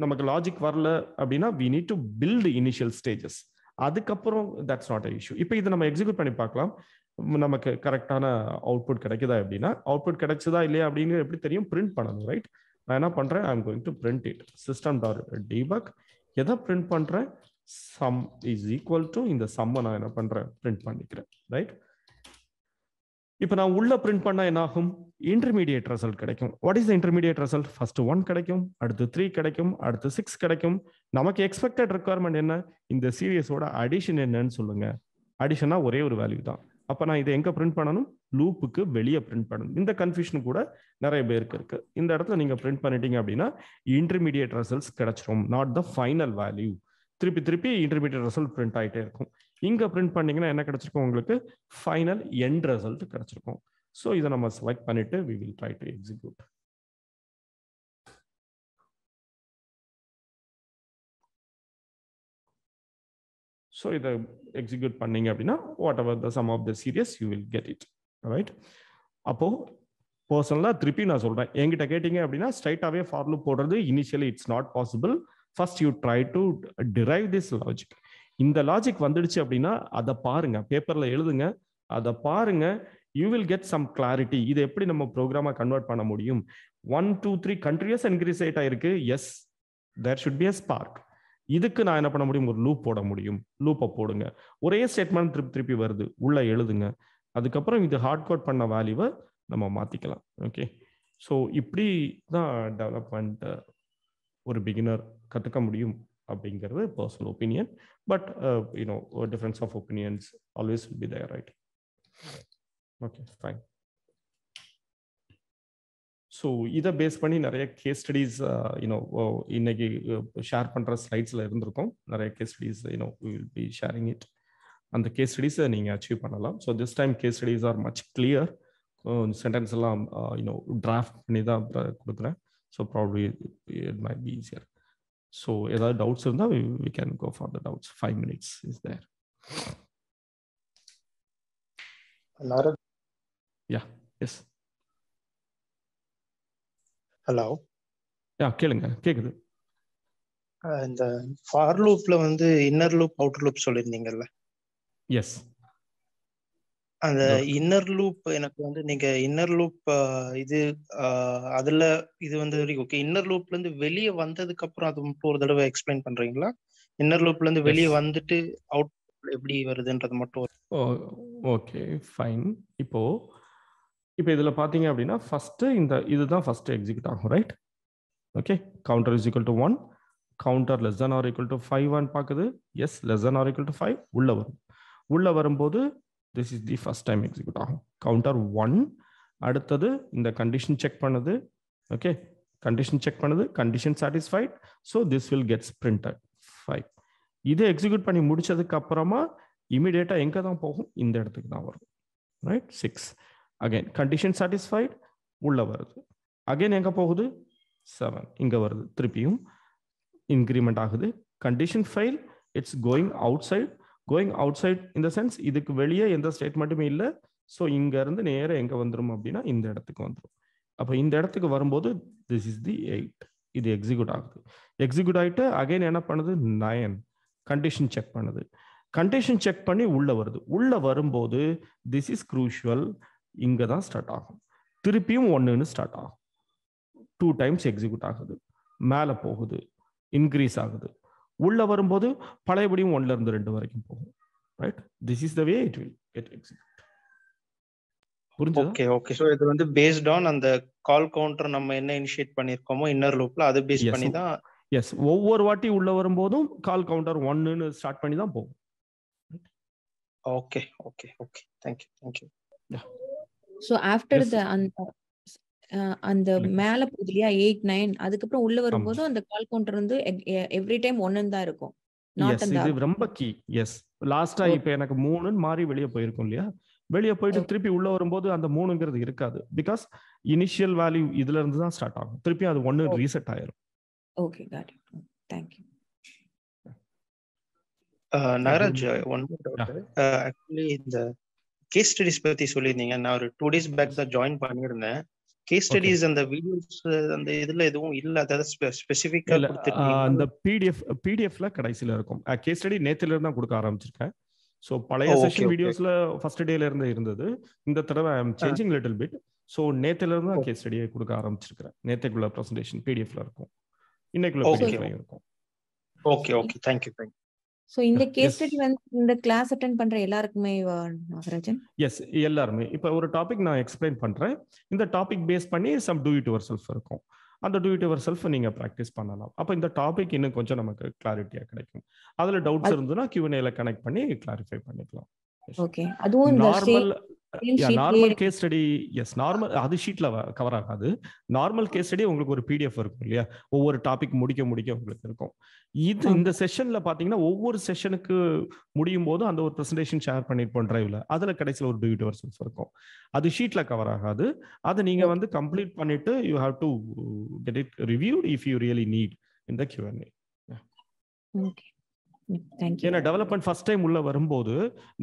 நமக்கு லாஜிக் வரல அப்படின்னா we need to build initial stages. அதுக்கப்புறம் that's not an issue. இப்போ இதை நம்ம எக்ஸிக்யூட் பண்ணி பார்க்கலாம். நமக்கு கரெக்டான அவுட்புட் கிடைக்குதா அப்படின்னா, அவுட்புட் கிடைச்சதா இல்லையா அப்படின்னு எப்படி தெரியும், பிரிண்ட் பண்ணணும். ரைட், நான் என்ன பண்றேன், ஐ am going to print it. system.debug எதை பிரிண்ட் பண்றேன், sum is equal to இந்த சம்மை நான் என்ன பண்றேன், பிரிண்ட் பண்ணிக்கிறேன். ரைட், இப்போ நான் உள்ள பிரிண்ட் பண்ணா என்ன ஆகும், இன்டர்மீடியேட் ரிசல்ட் கிடைக்கும். What is the intermediate result? First 1 கிடைக்கும், அடுத்து 3 கிடைக்கும், அடுத்து 6 கிடைக்கும். நமக்கு எக்ஸ்பெக்டட் ரெக்குவயர்மெண்ட் என்ன, இந்த சீரியஸோட அடிஷன் என்னன்னு சொல்லுங்க. அடிஷனா ஒரே ஒரு வேல்யூ தான். அப்ப நான் இதை எங்க பிரிண்ட் பண்ணணும், லூப்புக்கு வெளியே பிரிண்ட் பண்ணணும். இந்த கன்ஃபியூஷன் கூட நிறைய பேருக்கு இருக்கு. இந்த இடத்துல நீங்க பிரிண்ட் பண்ணிட்டீங்க அப்படின்னா இன்டர்மீடியேட் ரிசல்ட்ஸ் கிடைச்சிரும், நாட் த ஃபைனல் வேல்யூ. திருப்பி இன்டர்மீடியேட் ரிசல்ட் பிரிண்ட் ஆகிட்டே இருக்கும். இங்க பிரிண்ட் பண்ணீங்கன்னா என்ன கிடைச்சிருக்கும், உங்களுக்கு ஃபைனல் எண்ட் ரிசல்ட் கிடைச்சிருக்கும். ஸோ இதை நம்ம செலக்ட் பண்ணிட்டு we will try to execute. So இதை எக்ஸிக்யூட் பண்ணீங்க அப்படின்னா whatever the sum of the series you will get it. Right, அப்போ பர்சனலாக திருப்பி நான் சொல்றேன், என்கிட்ட கேட்டீங்க அப்படின்னா ஸ்ட்ரைட்டாகவே ஃபார் லூப் போடுறது initially it's not possible. First you try to derive this logic. இந்த லாஜிக் வந்துடுச்சு அப்படின்னா அதை பாருங்க, பேப்பர்ல எழுதுங்க, அதை பாருங்க, you will get some clarity. இதை எப்படி நம்ம ப்ரோக்ராமா கன்வெர்ட் பண்ண முடியும். 1 2 3 கண்டினியூஸ் இன்க்ரீஸ் ஆயிருக்கு. Yes, there should be a spark. இதுக்கு நான் என்ன பண்ண முடியும், ஒரு லூப் போட முடியும். லூப்பை போடுங்க, ஒரே ஸ்டேட்மெண்ட் திருப்பி வருது, உள்ள எழுதுங்க. அதுக்கப்புறம் இது ஹார்ட் கோட் பண்ண வேல்யூவை நம்ம மாத்திக்கலாம். ஓகே, ஸோ இப்படி தான் டெவலப்மெண்ட் ஒரு பிகினர் கற்றுக்க முடியும் அப்படிங்கிறது personal opinion. But difference of opinions always will be there. Right, okay fine. So இதை பேஸ் பண்ணி நிறைய கேஸ் ஸ்டடீஸ் இன்னைக்கு ஷேர் பண்ணுற ஸ்லைட்ஸில் இருந்திருக்கும். நிறைய case studies will be sharing it. அந்த கேஸ் ஸ்டடீஸை நீங்கள் அச்சீவ் பண்ணலாம். So this time case studies are much clear. Sentence எல்லாம் டிராஃப்ட் பண்ணி தான் கொடுக்குறேன். So probably it might be easier. So ஏதாவது டவுட்ஸ் இருந்தால் we can go for the doubts. 5 minutes is there. Yeah, yes. Hello, கேளுங்க, கேக்குது. இந்த ஃபார் லூப்ல வந்து இன்னர் லூப் அவுட்டர் லூப் சொல்லியிருந்தீங்கல்ல? எஸ், அந்த இன்னர் லூப் எனக்கு வந்து நீங்க இன்னர் லூப் இது அதுல இது வந்து ஓகே, இன்னர் லூப்ல இருந்து வெளியே வந்ததுக்கு அப்புறம் அது மட்டும் ஒரு தடவை எக்ஸ்பிளைன் பண்றீங்களா? இன்னர் லூப்ல இருந்து வெளியே வந்துட்டு அவுட் எப்படி வருதுன்றது மட்டும். Okay fine. இப்போ இதுல பாத்தீங்க அப்படின்னா ஃபர்ஸ்ட் இதுதான் ஃபர்ஸ்ட் எக்ஸிக்யூட் ஆகும். Right, okay, counter is equal to 1, counter less than or equal to 5 பாக்குது. Yes, less than or equal to 5 உள்ள வரும். உள்ள வரும்போது this is the first time execute ஆகும். கவுண்டர் 1. அடுத்தது இந்த கண்டிஷன் செக் பண்ணுது. ஓகே, கண்டிஷன் செக் பண்ணுது, condition satisfied, so this will get printed 5. இதை எக்ஸிக்யூட் பண்ணி முடிச்சதுக்கு அப்புறமா இமிடியேட்டா எங்க தான் போகும், இந்த இடத்துக்கு தான் வரும். ரைட், 6. அகைன் கண்டிஷன் satisfied, உள்ள வருது. அகைன் எங்க போகுது, 7 இங்க வருது. திருப்பியும் இன்க்ரிமெண்ட் ஆகுது. Condition fail, it's going outside, going outside in the sense இதுக்கு வெளியே எந்த ஸ்டேட்மெண்ட்டுமே இல்லை. ஸோ இங்க இருந்து நேரம் எங்க வந்துடும் அப்படின்னா இந்த இடத்துக்கு வந்துடும். அப்போ இந்த இடத்துக்கு வரும்போது திஸ் இஸ் தி 8, இது எக்ஸிக்யூட் ஆகுது. எக்ஸிக்யூட் ஆகிட்டு அகைன் என்ன பண்ணுது 9 கண்டிஷன் செக் பண்ணுது. கண்டிஷன் செக் பண்ணி உள்ள வருது. உள்ள வரும்போது திஸ் இஸ் க்ரூஷுவல், இங்க தான் ஸ்டார்ட் ஆகும். திருப்பியும் 1ன்னு ஸ்டார்ட் ஆகும். 2 டைம்ஸ் எக்ஸிக்யூட் ஆகுது, மேலே போகுது, இன்க்ரீஸ் ஆகுது. உள்ள வரும்போது பழையபடியும் 1ல இருந்து 2 வரைக்கும் போகும். Right, this is the way it will get execute. புரிஞ்சதா? Okay okay. சோ இது வந்து பேஸ்ட் ஆன் அந்த கால் கவுண்டர் நம்ம என்ன இனிஷியேட் பண்ணிருக்கோமோ இன்னர் லூப்ல அது பேஸ் பண்ணி தான். எஸ், ஒவ்வொரு வாட்டி உள்ள வரும்போதும் கால் கவுண்டர் 1ன்னு ஸ்டார்ட் பண்ணி தான் போகும். Okay okay okay. Thank you. So after the அந்த மேல போகுது இல்லையா 8 9, அதுக்கப்புறம் உள்ள வரும்போது அந்த கால் கவுண்டர் வந்து எவ்ரி டைம் 1 தான் இருக்கும். எஸ், இது ரொம்ப கீ. எஸ், லாஸ்டா இப்போ எனக்கு 3ன்னு மாறி வெளியே போயிருக்கும் இல்லையா, வெளியே போயிட்டு திருப்பி உள்ள வரும்போது அந்த 3ங்கிறது இருக்காது. பிகாஸ் இனிஷியல் வேல்யூ இதுல இருந்து தான் ஸ்டார்ட் ஆகும். திருப்பி அது 1 ரீசெட் ஆயிரும். Okay, got it. Thank you. Nagaraj, one more doubt. Actually இந்த கேஸ் ஸ்டடிஸ் பத்தி சொல்லியிருந்தீங்க. நான் ஒரு 2 days பேக் தான் ஜாயின் பண்ணியிருந்தேன். கேஸ் ஸ்டடிஸ் அந்த வீடியோஸ் அந்த இதுல எதுவும் இல்ல, அதாவது ஸ்பெசிஃபிக்கா கொடுத்துருக்கீங்க. அந்த பிடிஎஃப்ல கடைசில இருக்கும். கேஸ் ஸ்டடி நேத்துல இருந்து தான் கொடுக்க ஆரம்பிச்சிருக்கேன். ஸோ பழைய செஷன் வீடியோஸ்ல ஃபர்ஸ்ட் டேல இருந்து இருந்தது. இந்த தடவை I am changing little bit. So நேத்துல இருந்து தான் கேஸ் ஸ்டடியை கொடுக்க ஆரம்பிச்சிருக்கிறேன். நேத்துக்குள்ள ப்ரெசன்டேஷன் பிடிஎஃப்ல இருக்கும், இன்னைக்குள்ள பிடிஎஃப்ல இருக்கும். Okay okay, thank you. So இந்த கேஸ் ஸ்டடி வந்து இந்த கிளாஸ் அட்டெண்ட் பண்ற எல்லாருக்குமே நாகராஜன்? எஸ், எல்லாருமே. இப்போ ஒரு டாபிக் நான் எக்ஸ்பிளைன் பண்றேன். இந்த டாபிக் பேஸ் பண்ணி some do it yourself இருக்கும். அந்த டூ இட் யுவர் செல்ஃப் நீங்க ப்ராக்டிஸ் பண்ணலாம். அப்போ இந்த டாபிக் இன்னும் கொஞ்சம் நமக்கு கிளாரிட்டியா கிடைக்கும். அதுல டவுட்ஸ் இருந்ததுன்னா Q&A கனெக்ட் பண்ணி கிளாரிஃபை பண்ணிக்கலாம். ஓகே, அதுவும் normal case study. Yes, normal அது ஷீட்ல கவர் ஆகாது. நார்மல் கேஸ் ஸ்டடி உங்களுக்கு ஒரு பிடிஎஃப் இருக்கும் இல்லையா, ஒவ்வொரு டாபிக் முடிக்க உங்களுக்கு இருக்கும். இது இந்த செஷன்ல பாத்தீங்கன்னா ஒவ்வொரு செஷனுக்கு முடியும் போது அந்த ஒரு பிரசன்டேஷன் ஷேர் பண்ணிருப்போம் டிரைவ்ல. அதுல கடைசியில் ஒரு டூ இட் யுவர் செல்ஃப் இருக்கும். அது ஷீட்ல கவர் ஆகாது. அதை நீங்க வந்து கம்ப்ளீட் பண்ணிட்டு you have to get it reviewed if you really need in the Q&A. Okay, thank you. ஏன்னா டெவலப்மெண்ட் ஃபர்ஸ்ட் டைம் உள்ள வரும்போது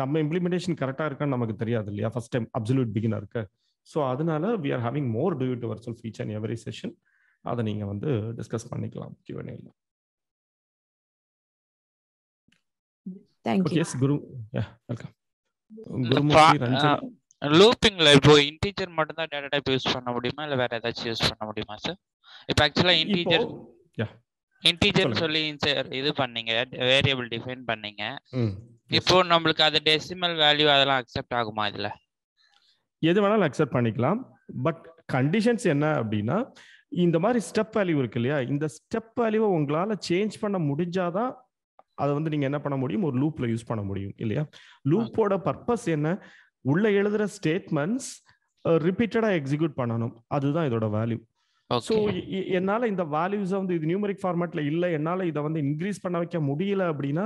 நம்ம இம்ப்ளிமெண்டேஷன் கரெக்டா இருக்கான்னு நமக்கு தெரியாது இல்லையா, ஃபர்ஸ்ட் டைம் அப்சல்யூட் பிகினருக்கு. ஸோ அதனால we are having more do it yourself each and every session. அதை நீங்க வந்து டிஸ்கஸ் பண்ணிக்கலாம் Q&A. Thank you. Yes, Guru. Yeah, welcome. Gurumurthy Ranjan. லூப்பிங்ல இப்போ இன்டிஜர் மட்டும் தான் டேட்டா டைப் யூஸ் பண்ண முடியுமா இல்ல வேற ஏதாச்சும் யூஸ் பண்ண முடியுமா சார்? இப்போ ஆக்சுவலா இன்டிஜர் சொல்லி இது பண்ணீங்க, வேரியபிள் டிஃபைன் பண்ணீங்க. இப்போ நம்மளுக்கு அது டெசிமல் வேல்யூ அதெல்லாம் அக்செப்ட் ஆகுமா? இதுல எது வேணாலும் அக்செப்ட் பண்ணிக்கலாம். பட் கண்டிஷன்ஸ் என்ன அப்படின்னா, இந்த மாதிரி ஸ்டெப் வேல்யூ இருக்கு இல்லையா, இந்த ஸ்டெப் வேல்யூவை உங்களால சேஞ்ச் பண்ண முடிஞ்சாதான் அதை வந்து நீங்க என்ன பண்ண முடியும், ஒரு லூப்ல யூஸ் பண்ண முடியும் இல்லையா. லூப்போட பர்பஸ் என்ன, உள்ள எழுதுற ஸ்டேட்மெண்ட்ஸ் ரிப்பீட்டடா எக்ஸிக்யூட் பண்ணணும், அதுதான் இதோட வேல்யூ. ஸோ என்னால இந்த வேல்யூஸை வந்து இது நியூமரிக் ஃபார்மேட்ல இல்லை, என்னால இதை வந்து இன்க்ரீஸ் பண்ண வைக்க முடியல அப்படின்னா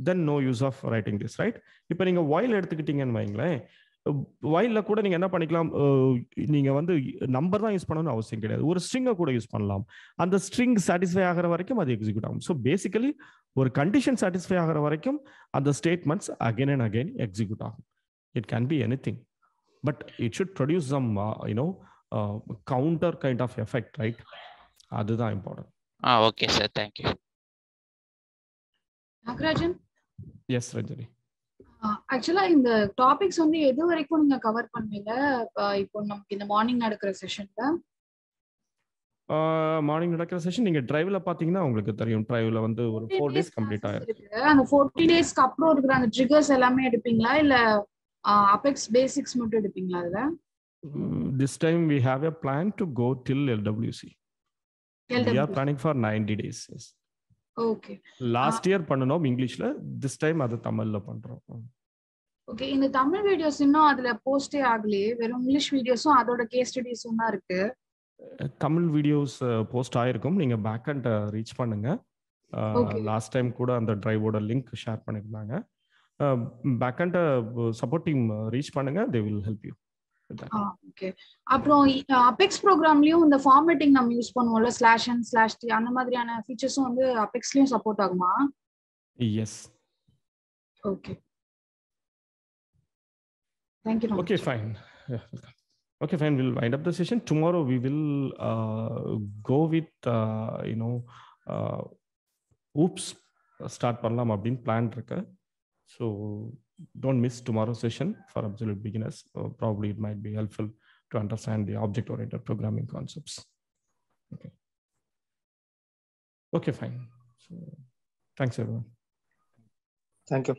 then no use of writing this, right. இப்போ நீங்க while எடுத்துக்கிட்டீங்கன்னு வைங்களேன், whileல கூட நீங்க என்ன பண்ணிக்கலாம், நீங்க வந்து நம்பர் தான் யூஸ் பண்ணணும்னு அவசியம் கிடையாது, ஒரு ஸ்ட்ரிங்கை கூட யூஸ் பண்ணலாம். அந்த ஸ்ட்ரிங் சாட்டிஸ்ஃபை ஆகிற வரைக்கும் அது எக்ஸிக்யூட் ஆகும். ஸோ பேசிக்கலி ஒரு கண்டிஷன் சாட்டிஸ்ஃபை ஆகிற வரைக்கும் அந்த statements again and again execute ஆகும். It can be anything, but it should produce some, counter kind of effect, right? அதுதான் important. Okay sir, thank you. Nagrajan? Yes, Ranjani. Actually இந்த டாபிக்ஸ் வந்து எது வரைக்கும் நீங்க கவர் பண்ணுவீங்க? இப்போ நமக்கு இந்த மார்னிங் நடக்கிற செஷன்ல மார்னிங் நடக்கிற செஷன் நீங்க டிரைவ்ல பாத்தீங்கன்னா உங்களுக்கு தெரியும். டிரைவ்ல வந்து ஒரு 4 days கம்ப்ளீட் ஆயிருக்கு. அந்த 40 டேஸ்க்கு அப்புறம் இருக்கிற அந்த ட்ரிகர்ஸ் எல்லாமே எடுப்பீங்களா இல்ல அபெக்ஸ் பேசிக்ஸ் மட்டும் எடுப்பீங்களா? அதுல this time we have a plan to go till LWC. We are planning for 90 days. Yes. Okay. Last year பண்ணனும் இங்கிலீஷ்ல, this time அது தமிழ்ல பண்றோம். ஓகே, இந்த தமிழ் வீடியோஸ் இன்னும் அதுல போஸ்டே ஆகலையே, வெறும் இங்கிலீஷ் வீடியோஸும் அதோட கேஸ் ஸ்டடீஸும் தான் இருக்கு. தமிழ் வீடியோஸ் போஸ்ட் ஆயிருக்கும், நீங்க பேக் அண்ட் ரீச் பண்ணுங்க. லாஸ்ட் டைம் கூட அந்த டிரைவோட லிங்க் ஷேர் பண்ணிருந்தாங்க. Back and support team reach பண்ணுங்க, they will help you. Okay, அப்புறம் அபெக்ஸ் ப்ரோக்ராம்லயும் இந்த ஃபார்மேட்டிங் நம்ம யூஸ் பண்ணுவோம்ல, /n/t அந்த மாதிரியான ஃபீச்சர்ஸும் வந்து அபெக்ஸ்லயும் சப்போர்ட் ஆகுமா? S. Okay. Thank you. Okay, fine. Yeah, welcome. Okay, fine. We'll wind up the session. Tomorrow we will go with, oops, start பண்ணலாம் அப்படின்னு பிளான் இருக்கு. So don't miss tomorrow's session for absolute beginners. Probably it might be helpful to understand the object-oriented programming concepts. Okay. Okay, fine. So thanks everyone. Thank you.